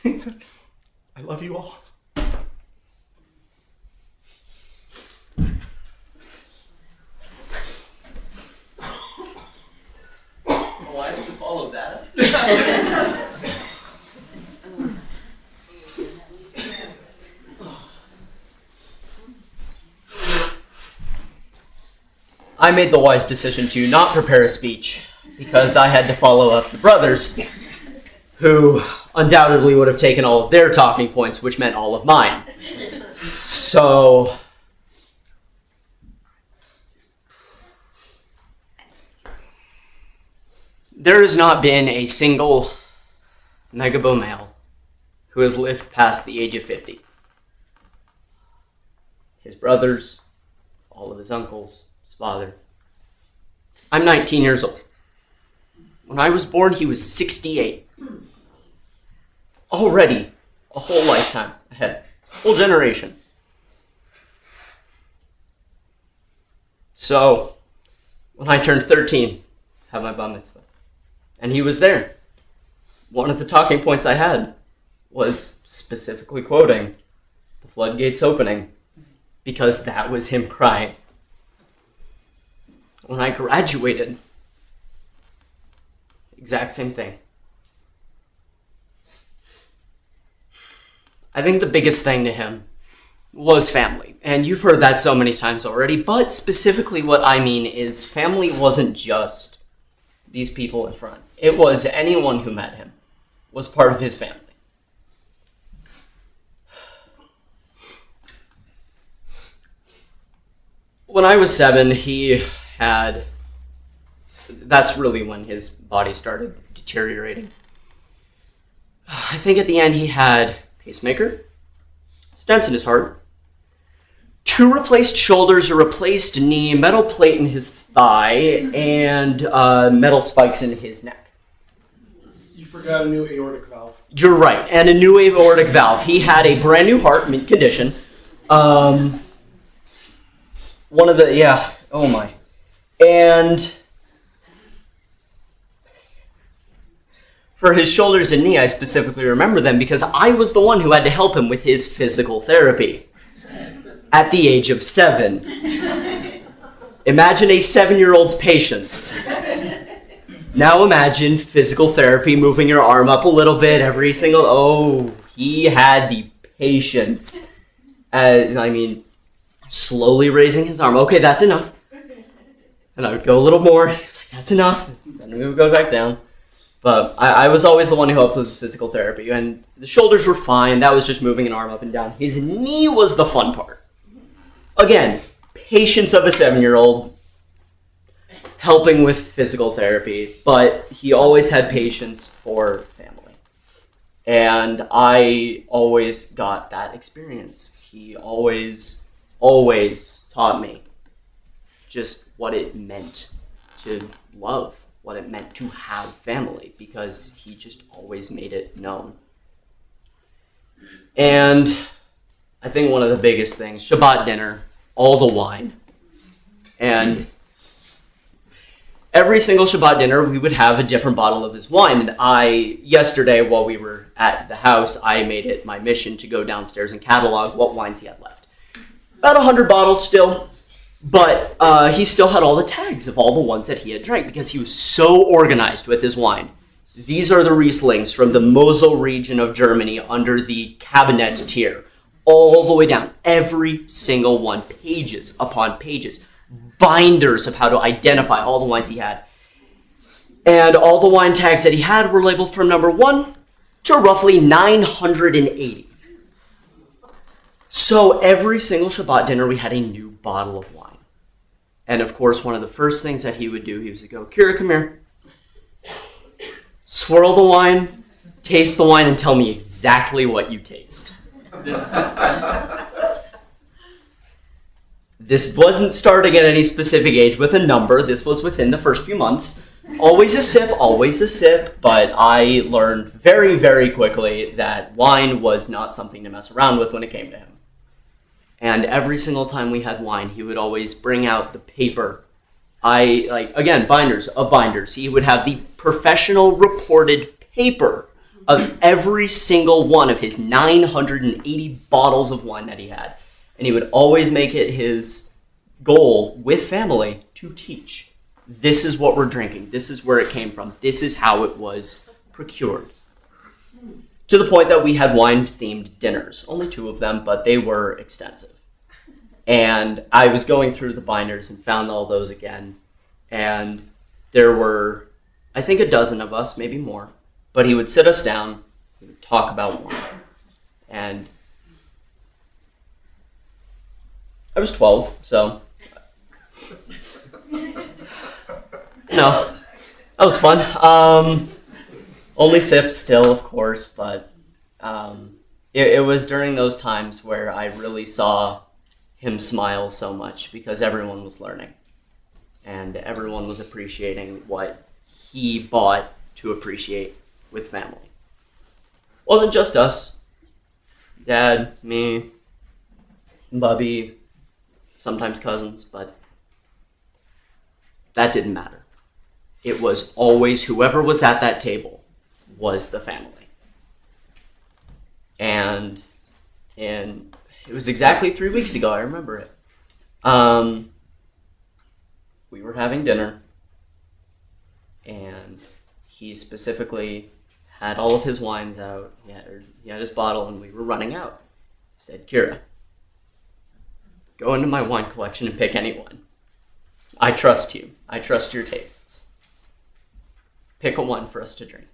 He said, I love you all. Why did you follow that up? I made the wise decision to not prepare a speech because I had to follow up the brothers, who undoubtedly would have taken all of their talking points, which meant all of mine. So there has not been a single Megibow male who has lived past the age of 50. His brothers, all of his uncles, his father. I'm 19 years old. When I was born, he was 68. Already a whole lifetime ahead. Whole generation. when I turned 13, had my bar mitzvah. And he was there. One of the talking points I had was specifically quoting the floodgates opening, because that was him crying. When I graduated, exact same thing. I think the biggest thing to him was family. And you've heard that so many times already, but specifically what I mean is family wasn't just these people in front. It was anyone who met him was part of his family. When I was 7, that's really when his body started deteriorating. I think at the end he had pacemaker, stents in his heart, 2 replaced shoulders, a replaced knee, metal plate in his thigh, and metal spikes in his neck. You forgot a new aortic valve. You're right, and a new aortic valve. He had a brand new heart, mint condition. Oh my. And for his shoulders and knee, I specifically remember them because I was the one who had to help him with his physical therapy at the age of 7. Imagine a 7-year-old's patience. Now imagine physical therapy, moving your arm up a little bit every single... Oh, he had the patience. Slowly raising his arm. Okay, that's enough. And I would go a little more. He was like, that's enough. Then we would go back down. But I was always the one who helped with his physical therapy. And the shoulders were fine. That was just moving an arm up and down. His knee was the fun part. Again, patience of a 7-year-old helping with physical therapy. But he always had patience for family. And I always got that experience. He always taught me just what it meant to love, what it meant to have family, because he just always made it known. And I think one of the biggest things, Shabbat dinner, all the wine. And every single Shabbat dinner, we would have a different bottle of his wine. And yesterday, while we were at the house, I made it my mission to go downstairs and catalog what wines he had left. About 100 bottles still, but he still had all the tags of all the ones that he had drank because he was so organized with his wine. These are the Rieslings from the Mosel region of Germany under the Cabinet tier, all the way down. Every single one, pages upon pages, binders of how to identify all the wines he had. And all the wine tags that he had were labeled from number 1 to roughly 980. So every single Shabbat dinner, we had a new bottle of wine. And of course, one of the first things that he would do, he was to go, Kira, come here. Swirl the wine, taste the wine, and tell me exactly what you taste. This wasn't starting at any specific age with a number. This was within the first few months. Always a sip, but I learned very, very quickly that wine was not something to mess around with when it came to him. And every single time we had wine, he would always bring out the paper. Binders of binders. He would have the professional reported paper of every single one of his 980 bottles of wine that he had. And he would always make it his goal with family to teach. This is what we're drinking. This is where it came from. This is how it was procured. To the point that we had wine-themed dinners. Only 2 of them, but they were extensive. And I was going through the binders and found all those again. And there were, I think, a dozen of us, maybe more. But he would sit us down, he would talk about wine. And I was 12, so... No, that was fun. Only sips still, of course, but it was during those times where I really saw him smile so much because everyone was learning and everyone was appreciating what he bought to appreciate with family. It wasn't just us. Dad, me, Bubby, sometimes cousins, but that didn't matter. It was always whoever was at that table was the family. And it was exactly 3 weeks ago, I remember it. We were having dinner, and he specifically had all of his wines out. He had his bottle, and we were running out. He said, "Kira, go into my wine collection and pick any wine. I trust you. I trust your tastes. Pick a wine for us to drink."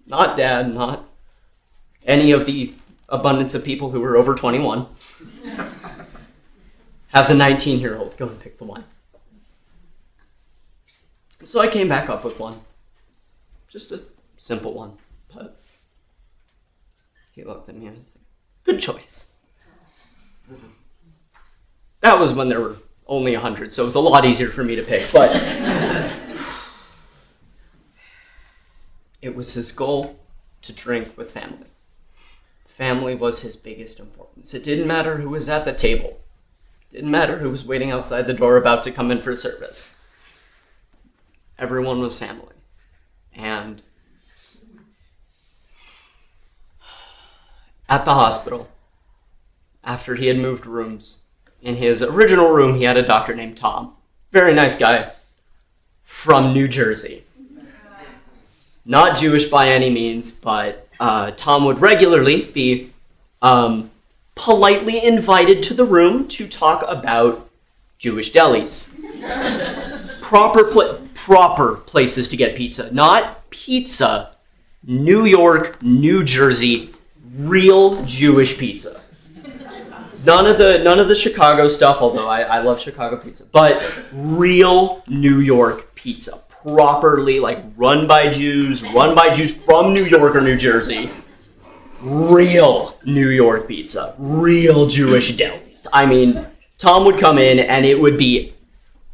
Not Dad, not any of the abundance of people who were over 21. Have the 19-year-old go and pick the wine. So I came back up with one. Just a simple one. But he looked at me and was like, "Good choice." That was when there were only 100, so it was a lot easier for me to pick. But it was his goal to drink with family. Family was his biggest importance. It didn't matter who was at the table. It didn't matter who was waiting outside the door about to come in for service. Everyone was family. And at the hospital, after he had moved rooms, in his original room, he had a doctor named Tom. Very nice guy from New Jersey. Not Jewish by any means, but Tom would regularly be politely invited to the room to talk about Jewish delis. Proper places to get pizza. Not pizza. New York, New Jersey, real Jewish pizza. None of the Chicago stuff, although I love Chicago pizza, but real New York pizza. Properly, like, run by Jews from New York or New Jersey. Real New York pizza. Real Jewish delis. I mean, Tom would come in and it would be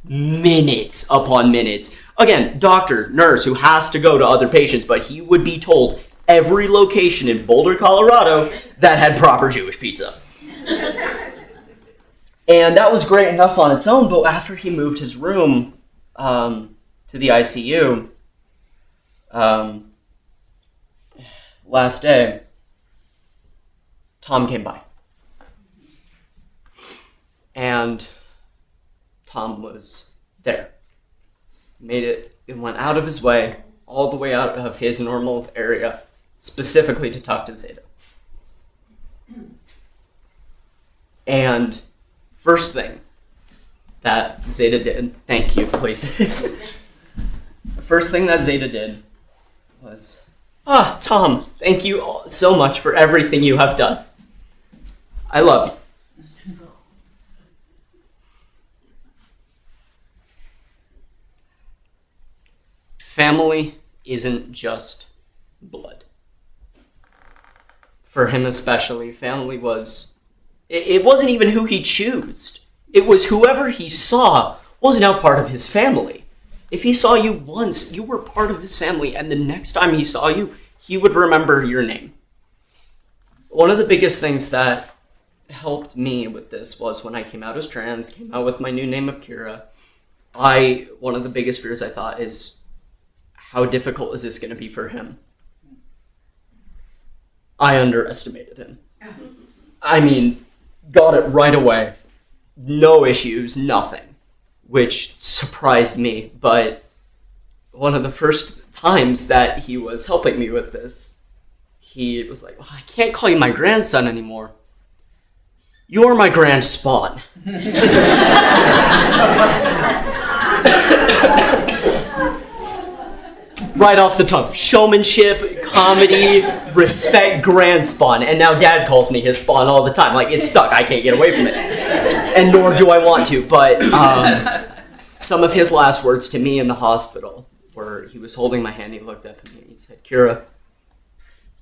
minutes upon minutes. Again, doctor, nurse who has to go to other patients, but he would be told every location in Boulder, Colorado that had proper Jewish pizza. And that was great enough on its own, but after he moved his room to the ICU, last day, Tom came by. And Tom was there. It went out of his way, all the way out of his normal area, specifically to talk to Zeta. And first thing that Zeta did, thank you, please. The first thing that Zeta did was, Tom, thank you so much for everything you have done. I love you. Family isn't just blood. For him especially, family was... It wasn't even who he chose. It was whoever he saw was now part of his family. If he saw you once, you were part of his family, and the next time he saw you, he would remember your name. One of the biggest things that helped me with this was when I came out as trans, came out with my new name of Kira. One of the biggest fears I thought is, how difficult is this going to be for him? I underestimated him. I mean, got it right away. No issues, nothing, which surprised me. But one of the first times that he was helping me with this, he was like, well, I can't call you my grandson anymore. You're my grand spawn. Right off the tongue. Showmanship, comedy, respect, grand spawn. And now Dad calls me his spawn all the time. Like, it's stuck. I can't get away from it. And nor do I want to. But some of his last words to me in the hospital were, he was holding my hand, he looked up at me and he said, Kira,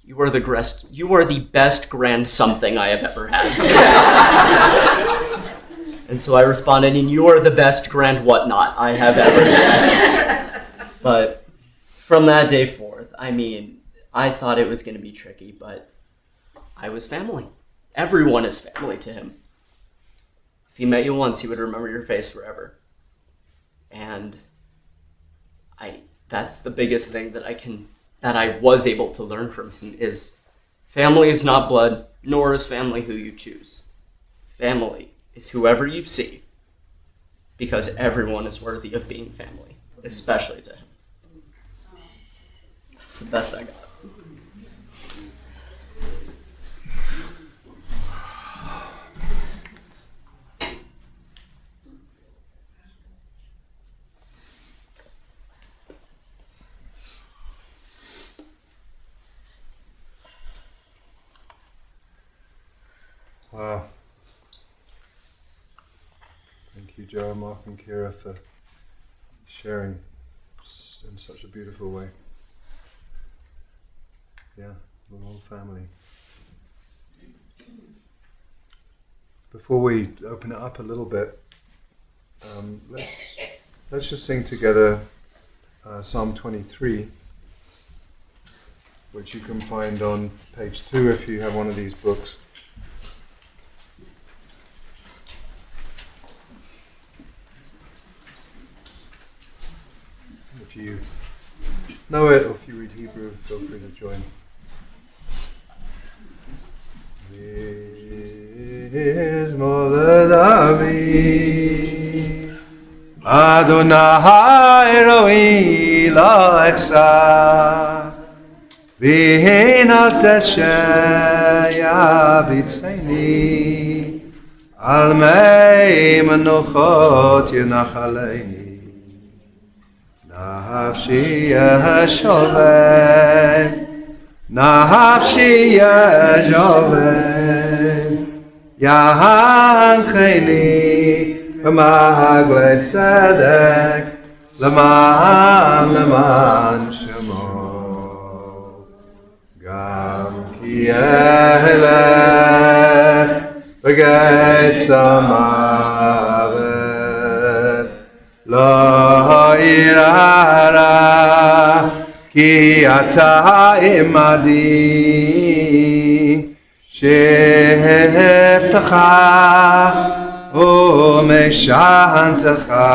you are the best grand something I have ever had. And so I responded, and you are the best grand whatnot I have ever had. But from that day forth, I mean, I thought it was going to be tricky, but I was family. Everyone is family to him. If he met you once, he would remember your face forever. And that's the biggest thing that I was able to learn from him is family is not blood, nor is family who you choose. Family is whoever you see, because everyone is worthy of being family, especially to him. That's the best I got. Wow. Thank you, Joe, Mark, and Kira for sharing in such a beautiful way. Yeah, the whole family. Before we open it up a little bit, let's just sing together Psalm 23, which you can find on page 2 if you have one of these books. If you know it, or if you read Hebrew, feel free to join. Adonai roi lo echsa v'hinot asher yavitzeni al mei menuchot yenachaleini nafshi yeshoven nafshi yeshoven yahancheni b'magle tzedek leman shemo gam ki elech b'geit samavet lo irara ki ata imadi shevtecha umeshantecha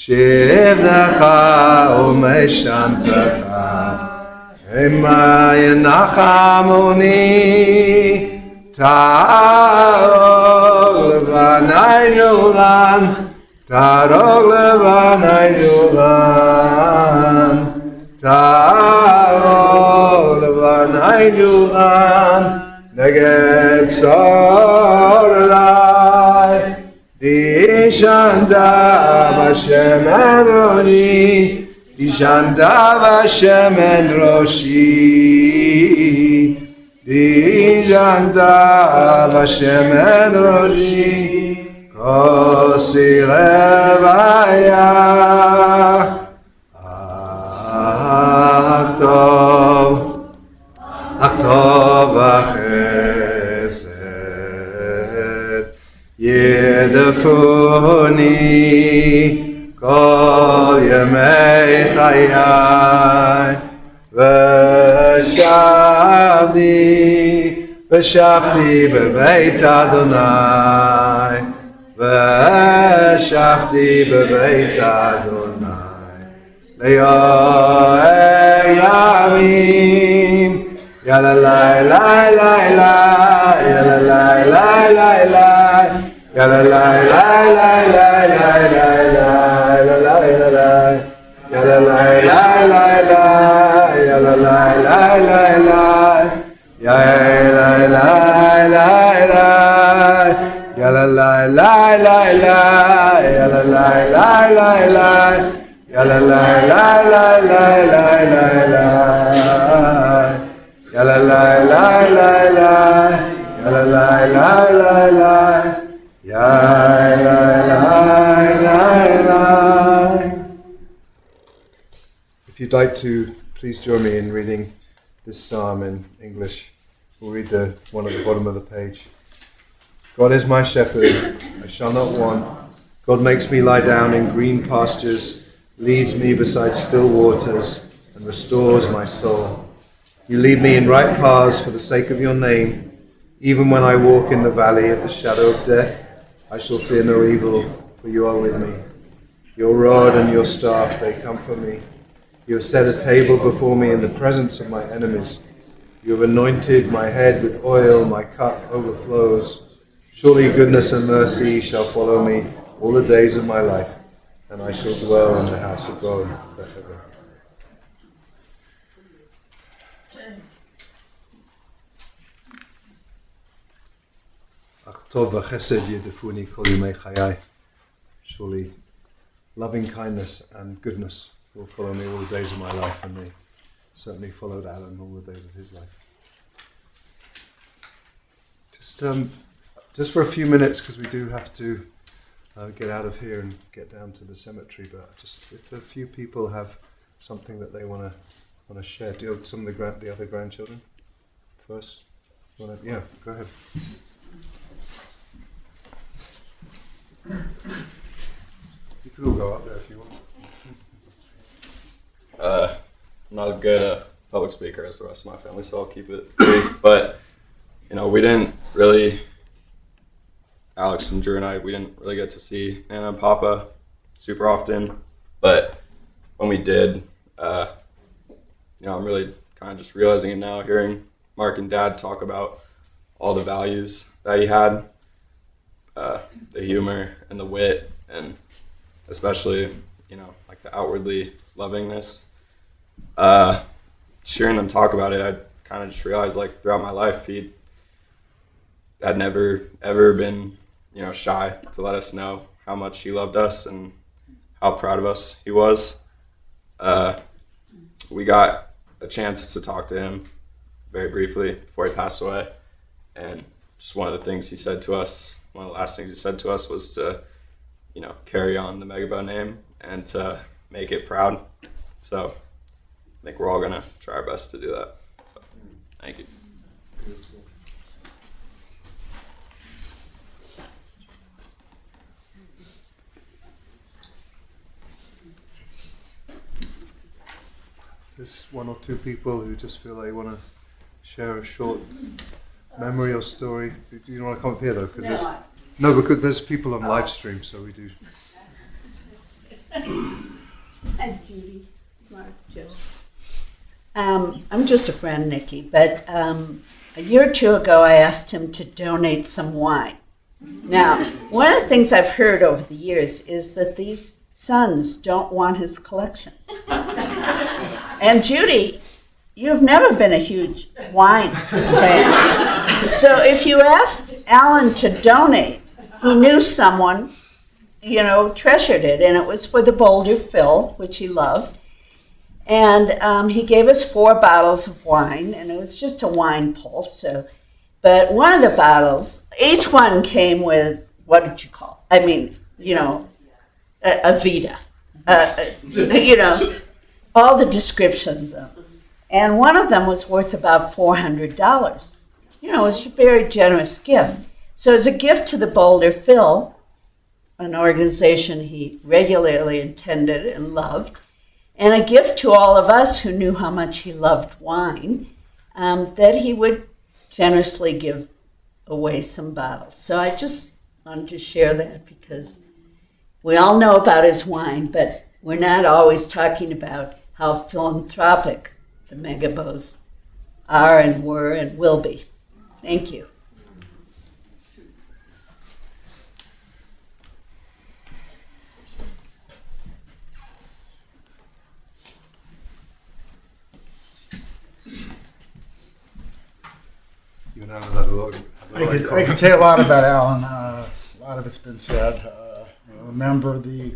shevtecha umeshantecha ema yenachamoni tarog levanai nuran tarog levanai nuran tarog levanai nuran neged sorai dishanda Hashem Roshi dishanda Hashem Roshi dishanda Hashem Roshi kosi levaya Achtov v'chesed yedefuni kol yemei chayai v'shavti b'beit Adonai v'shavti b'beit Adonai le'yo'er yamim Yalla la la la la, yalla la la la la, yalla la la la la la la la la la, yalla la la la la, yalla la la la la, yalla la la la, yalla la la la la, yalla la la la la, yalla la la la la la la. Ya la la la la la, ya la la la la la, ya la la la la. If you'd like to, please join me in reading this psalm in English. We'll read the one at the bottom of the page. God is my shepherd, I shall not want. God makes me lie down in green pastures, leads me beside still waters, and restores my soul. You lead me in right paths for the sake of your name. Even when I walk in the valley of the shadow of death, I shall fear no evil, for you are with me. Your rod and your staff, they comfort me. You have set a table before me in the presence of my enemies. You have anointed my head with oil, my cup overflows. Surely goodness and mercy shall follow me all the days of my life, and I shall dwell in the house of God forever. Surely loving kindness and goodness will follow me all the days of my life, and they certainly followed Alan all the days of his life. Just for a few minutes, because we do have to get out of here and get down to the cemetery. But just if a few people have something that they want to share, do you have some of the other grandchildren first? Yeah, go ahead. You could all go up there if you want. I'm not as good a public speaker as the rest of my family, so I'll keep it brief. But, we didn't really, Alex and Drew and I, we didn't really get to see Nana and Papa super often. But when we did, I'm really kind of just realizing it now, hearing Mark and Dad talk about all the values that he had, the humor and the wit, and especially, like the outwardly lovingness. Just hearing them talk about it, I kind of just realized, like, throughout my life, he had never, ever been, shy to let us know how much he loved us and how proud of us he was. We got a chance to talk to him very briefly before he passed away, and just one of the things he said to us, one of the last things he said to us was to, carry on the Megibow name and to make it proud. So I think we're all going to try our best to do that. So, thank you. There's one or two people who just feel they want to share a short memory or story. Do you want to come up here though? Because there's people on live stream, so we do. Hi, Judy, Mark, Joe. I'm just a friend, Nikki, but a year or two ago I asked him to donate some wine. Now, one of the things I've heard over the years is that these sons don't want his collection. And Judy, you've never been a huge wine fan. So if you asked Alan to donate, he knew someone, treasured it, and it was for the Boulder Phil, which he loved. And he gave us 4 bottles of wine, and it was just a wine pull. But one of the bottles, each one came with, what did you call it? I mean, a Vita. All the description of them. And one of them was worth about $400. It was a very generous gift. So as a gift to the Boulder Phil, an organization he regularly attended and loved, and a gift to all of us who knew how much he loved wine, that he would generously give away some bottles. So I just wanted to share that because we all know about his wine, but we're not always talking about how philanthropic the Megibows are and were and will be. Thank you. I could say a lot about Alan. A lot of it's been said. I remember the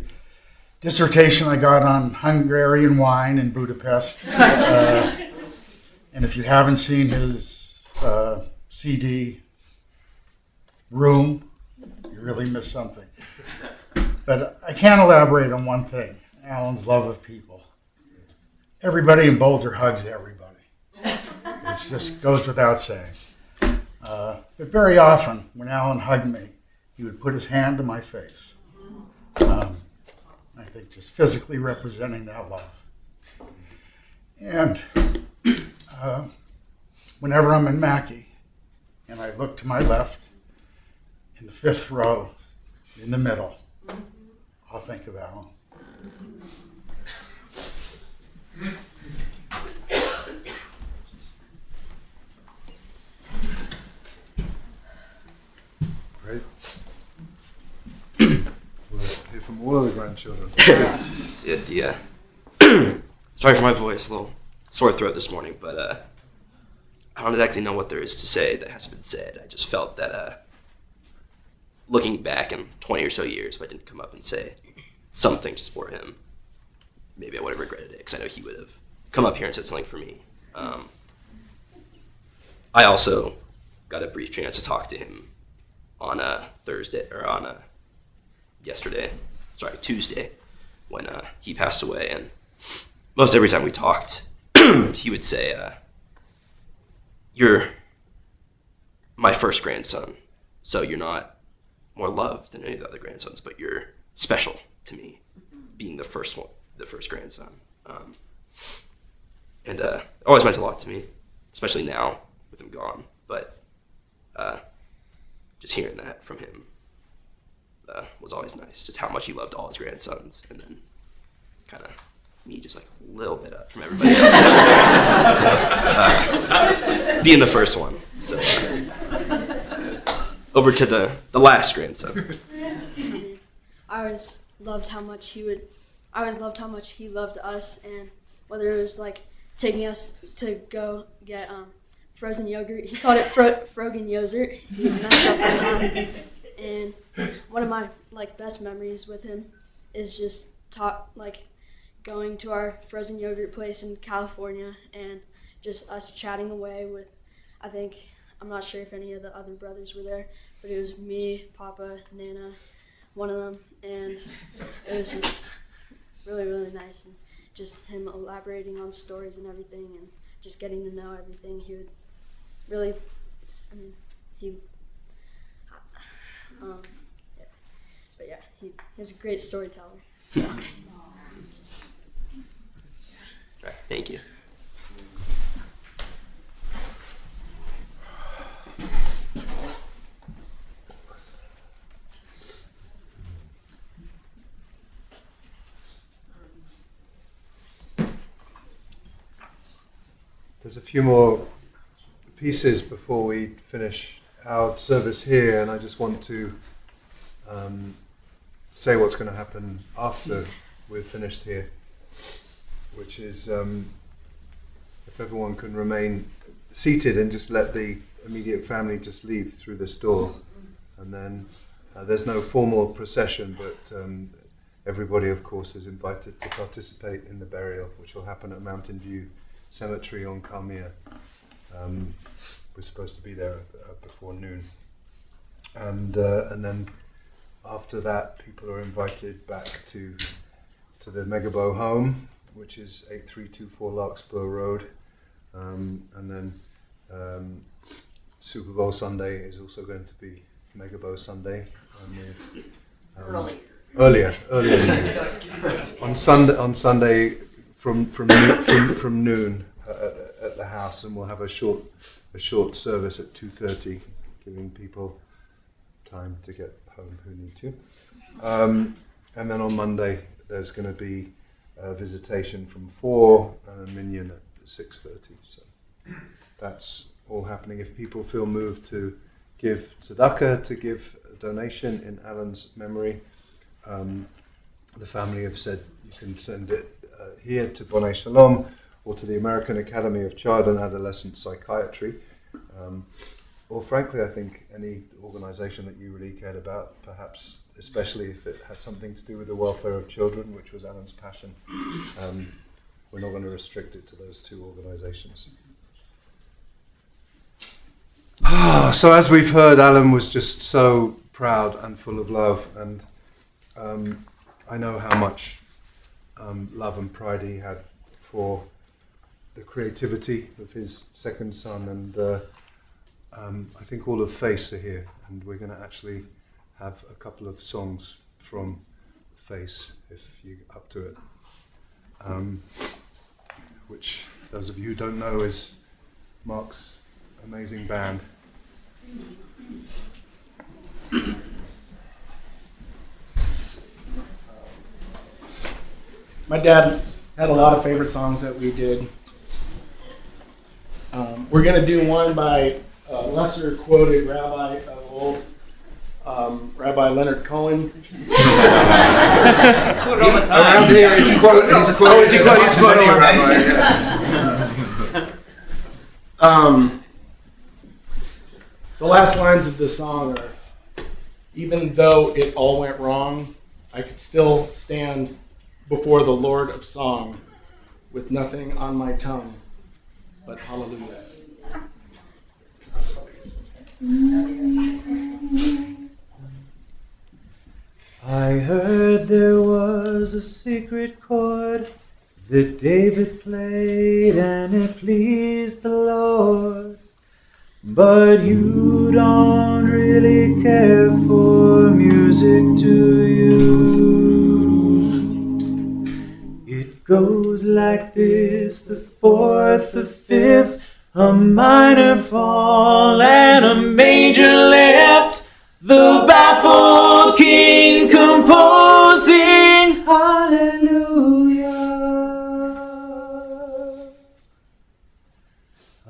dissertation I got on Hungarian wine in Budapest. And if you haven't seen his CD room, you really missed something. But I can't elaborate on one thing, Alan's love of people. Everybody in Boulder hugs everybody. It just goes without saying. But very often, when Alan hugged me, he would put his hand to my face. I think just physically representing that love. And whenever I'm in Mackey, and I look to my left, in the 5th row, in the middle, I'll think of Alan. Great. We'll hear from all of the grandchildren. Yeah. Sorry for my voice, a little sore throat this morning, but I don't exactly know what there is to say that hasn't been said. I just felt that looking back in 20 or so years, if I didn't come up and say something to support him, maybe I would have regretted it, because I know he would have come up here and said something for me. I also got a brief chance to talk to him on Tuesday, when he passed away, and most every time we talked, he would say, "You're my first grandson, so you're not more loved than any of the other grandsons, but you're special to me, being the first grandson." And it always meant a lot to me, especially now with him gone. But just hearing that from him was always nice. Just how much he loved all his grandsons, and then kind of me just like a little bit up from everybody else, being the first one. So over to the last grandson. I always loved how much he loved us, and whether it was like taking us to go get frozen yogurt. He called it frogen yogurt. He messed up one time, and one of my best memories with him is just going to our frozen yogurt place in California and just us chatting away with, I'm not sure if any of the other brothers were there, but it was me, Papa, Nana, one of them, and it was just really, really nice, and just him elaborating on stories and everything, and just getting to know everything. He would really, he was a great storyteller. So. Right, thank you. There's a few more pieces before we finish our service here, and I just want to say what's going to happen after we're finished here, which is if everyone can remain seated and just let the immediate family just leave through this door. And then there's no formal procession, but everybody, of course, is invited to participate in the burial, which will happen at Mountain View Cemetery on Carmia. We're supposed to be there before noon. And then after that, people are invited back to the Megibow home, which is 8324 Larkspur Road. And then Super Bowl Sunday is also going to be Megibow Sunday. Earlier. on Sunday from noon at the house, and we'll have a short service at 2:30, giving people time to get home who need to. And then on Monday there's going to be a visitation from 4 and a minyan at 6:30. So that's all happening. If people feel moved to give tzedakah, to give a donation in Alan's memory, the family have said you can send it here to Bonai Shalom or to the American Academy of Child and Adolescent Psychiatry, or frankly I think any organisation that you really cared about, perhaps especially if it had something to do with the welfare of children, which was Alan's passion. We're not going to restrict it to those two organisations. So as we've heard, Alan was just so proud and full of love, and I know how much love and pride he had for the creativity of his second son, and I think all of Face are here, and we're going to actually have a couple of songs from Face, if you're up to it, which those of you who don't know is Mark's amazing band. My dad had a lot of favorite songs that we did. We're going to do one by a lesser quoted rabbi of old, Rabbi Leonard Cohen. He's quoted all the time. He's a quote. The last lines of this song are, even though it all went wrong, I could still stand before the Lord of Song with nothing on my tongue but hallelujah. I heard there was a secret chord that David played and it pleased the Lord. But you don't really care for music, do you? It goes like this, the fourth, the fifth, a minor fall and a major lift. The baffled king composing hallelujah.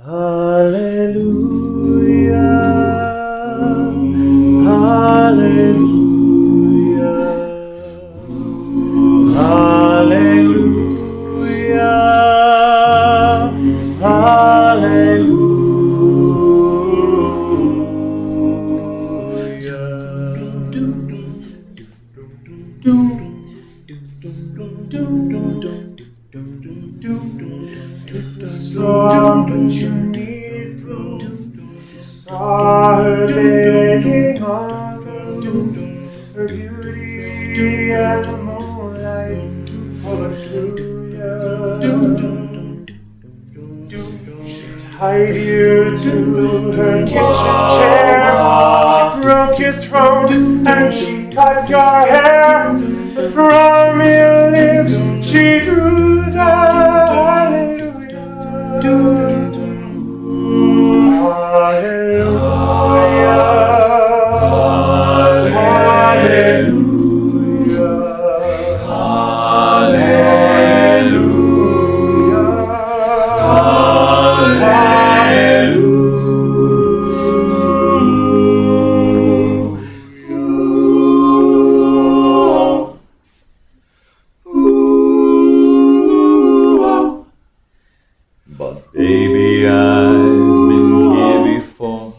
Hallelujah. Hallelujah. Hallelujah. Hallelujah. Strong, but you needed proof. Saw her bathing on the roof. Her beauty and the moonlight. Hallelujah. She tied you to her kitchen chair. She broke your throat and she cut your hair. From your lips she drew the hallelujah. Hallelujah. Hallelujah. But baby, I've been here before.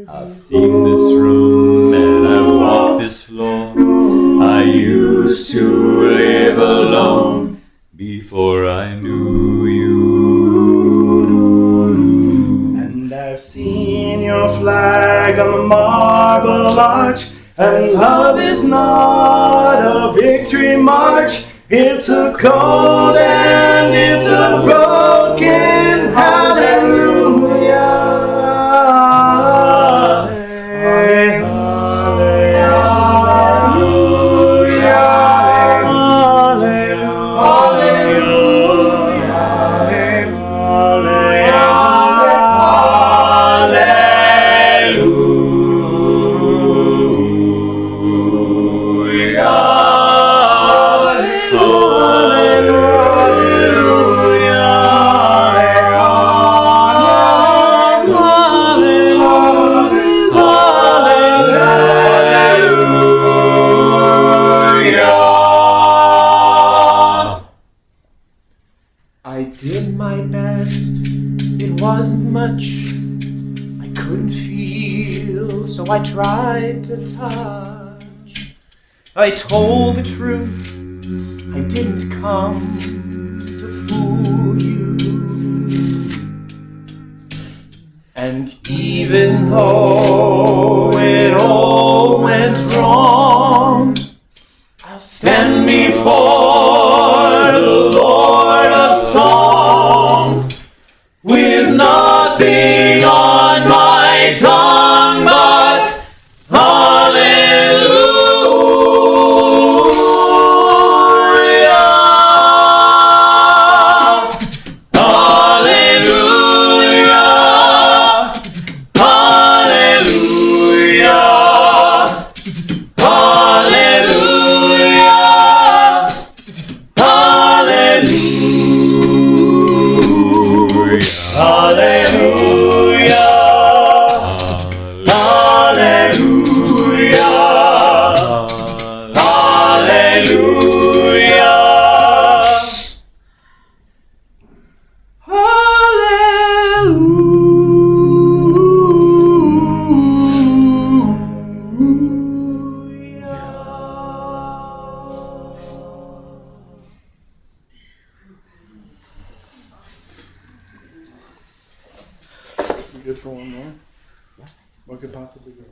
I've seen this room and I've walked this floor. I used to live alone before I knew you. And I've seen your flag on the marble arch. And love is not a victory march. It's a cold and it's a broken hallelujah. I did my best, it wasn't much. I couldn't feel, so I tried to touch. I told the truth, I didn't come to fool you. And even though it all went wrong, I'll stand before the Lord of Song with nothing on my tongue but hallelujah. Hallelujah. Hallelujah. good for one more? What could possibly go wrong?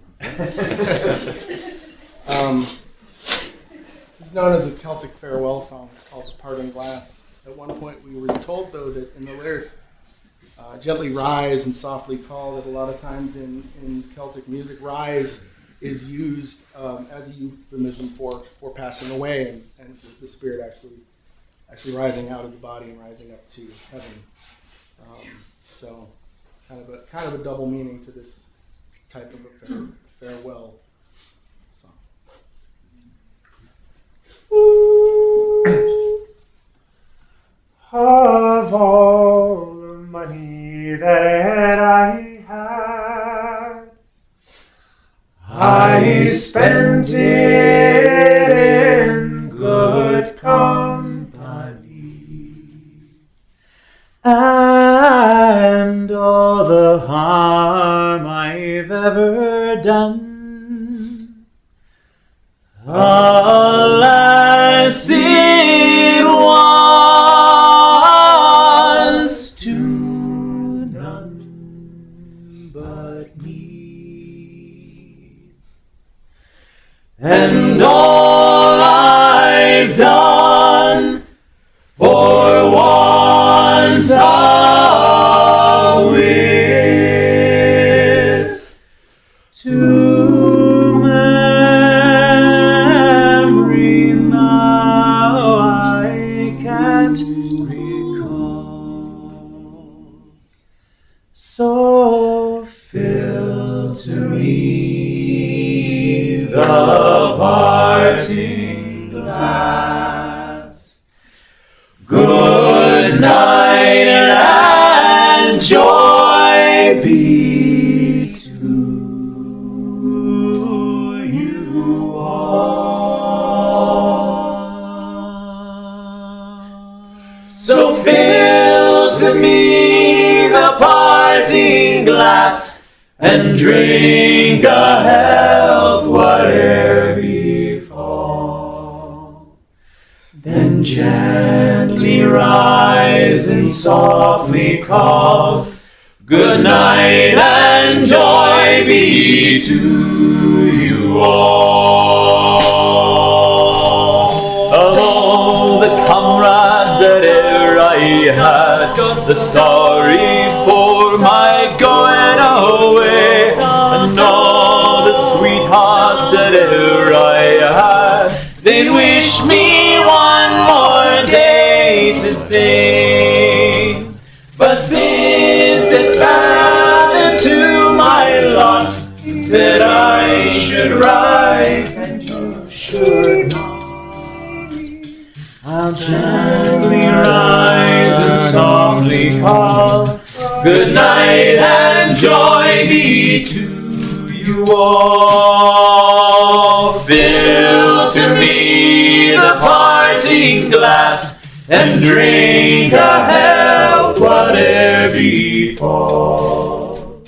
This is known as a Celtic farewell song. It's called Parting Glass. At one point, we were told, though, that in the lyrics, gently rise and softly call, that a lot of times in Celtic music, rise is used as a euphemism for passing away, and the spirit actually rising out of the body and rising up to heaven. So kind of a double meaning to this type of a farewell song. Of all the money that I had, I spent it in good company, and all the harm I've ever done, alas, it was to none but me. And all I've done for want of wit to memory now I can't recall. So fill to me the parting glass. Good night and joy be to you all. So fill to me the parting glass, and drink a health whate'er befall. Then gently rise and softly call, good night and joy be to you all. Of all the comrades that e'er I had, the sorry for my going away, and all the sweethearts that e'er I had, they wish me one more day to stay. But since it fell into my lot that I should rise and you should not, I'll gently rise and softly call, good night and joy be to you all. Fill to me the parting glass, and drink a health whate'er befall.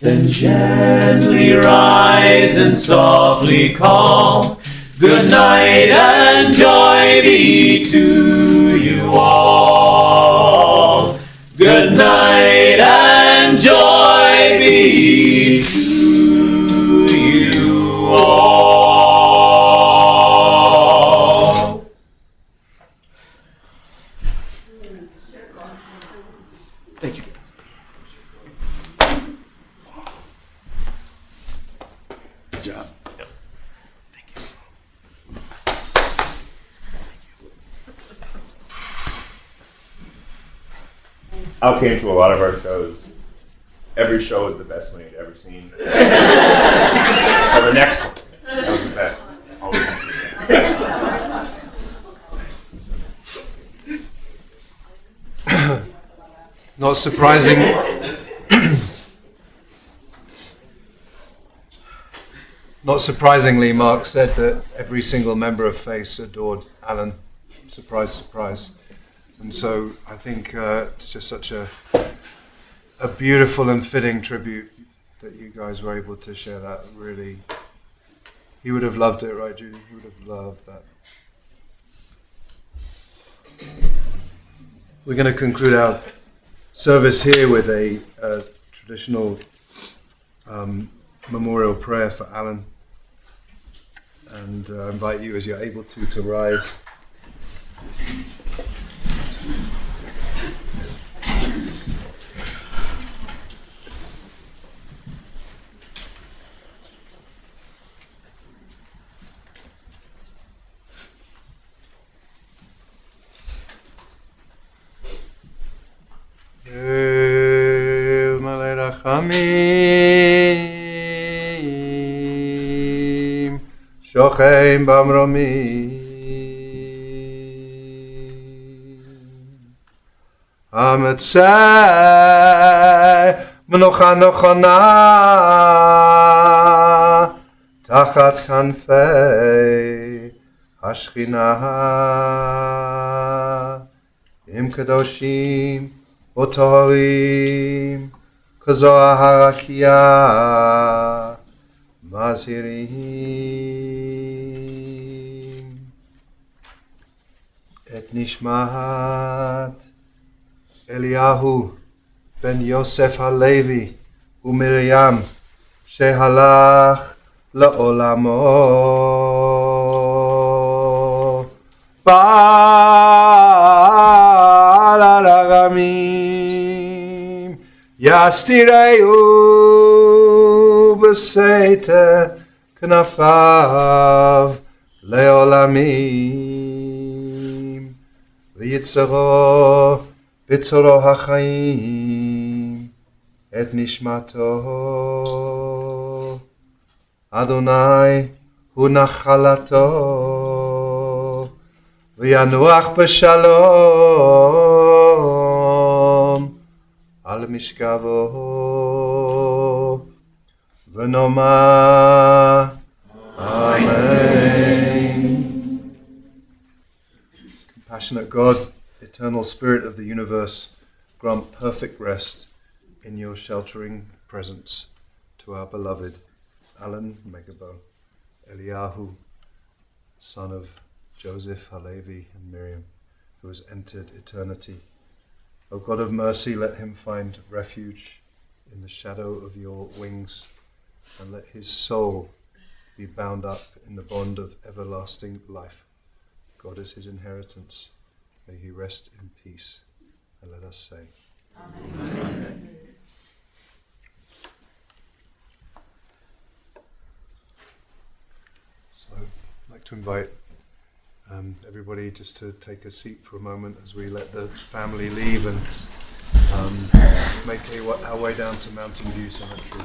Then gently rise and softly call, good night and joy be to you all. Good night and joy be to you all. Thank you, guys. Good job. Thank you. Al came to a lot of our shows. Every show was the best one he'd ever seen. Until the next one. That was the best. Always. Not surprising. Not surprisingly, Mark said that every single member of Face adored Alan. Surprise, surprise. And so I think it's just such a beautiful and fitting tribute that you guys were able to share that. Really, he would have loved it, right, Judy? He would have loved that. We're going to conclude our service here with a traditional memorial prayer for Alan, and I invite you, as you're able to rise. שוכן במרומים המצא מנוחה נכונה תחת כנפי השכינה עם קדושים וטהורים כזוהר הרקיע מזהירים את נשמת אליהו בן יוסף הלוי ומרים שהלך לעולמו בעל הרמים יסתירהו בסתר כנפיו לעולמים ויצרו בצרו החיים את נשמתו אדוני הוא נחלתו וינוח בשלום על משכבו ונאמר Amen. Compassionate God, eternal Spirit of the universe, grant perfect rest in your sheltering presence to our beloved Alan Megibow, Eliyahu, son of Joseph Halevi and Miriam, who has entered eternity. O God of mercy, let him find refuge in the shadow of your wings, and let his soul be bound up in the bond of everlasting life. God is his inheritance. May he rest in peace. And let us say, Amen. So I'd like to invite everybody just to take a seat for a moment as we let the family leave and make our way down to Mountain View Cemetery.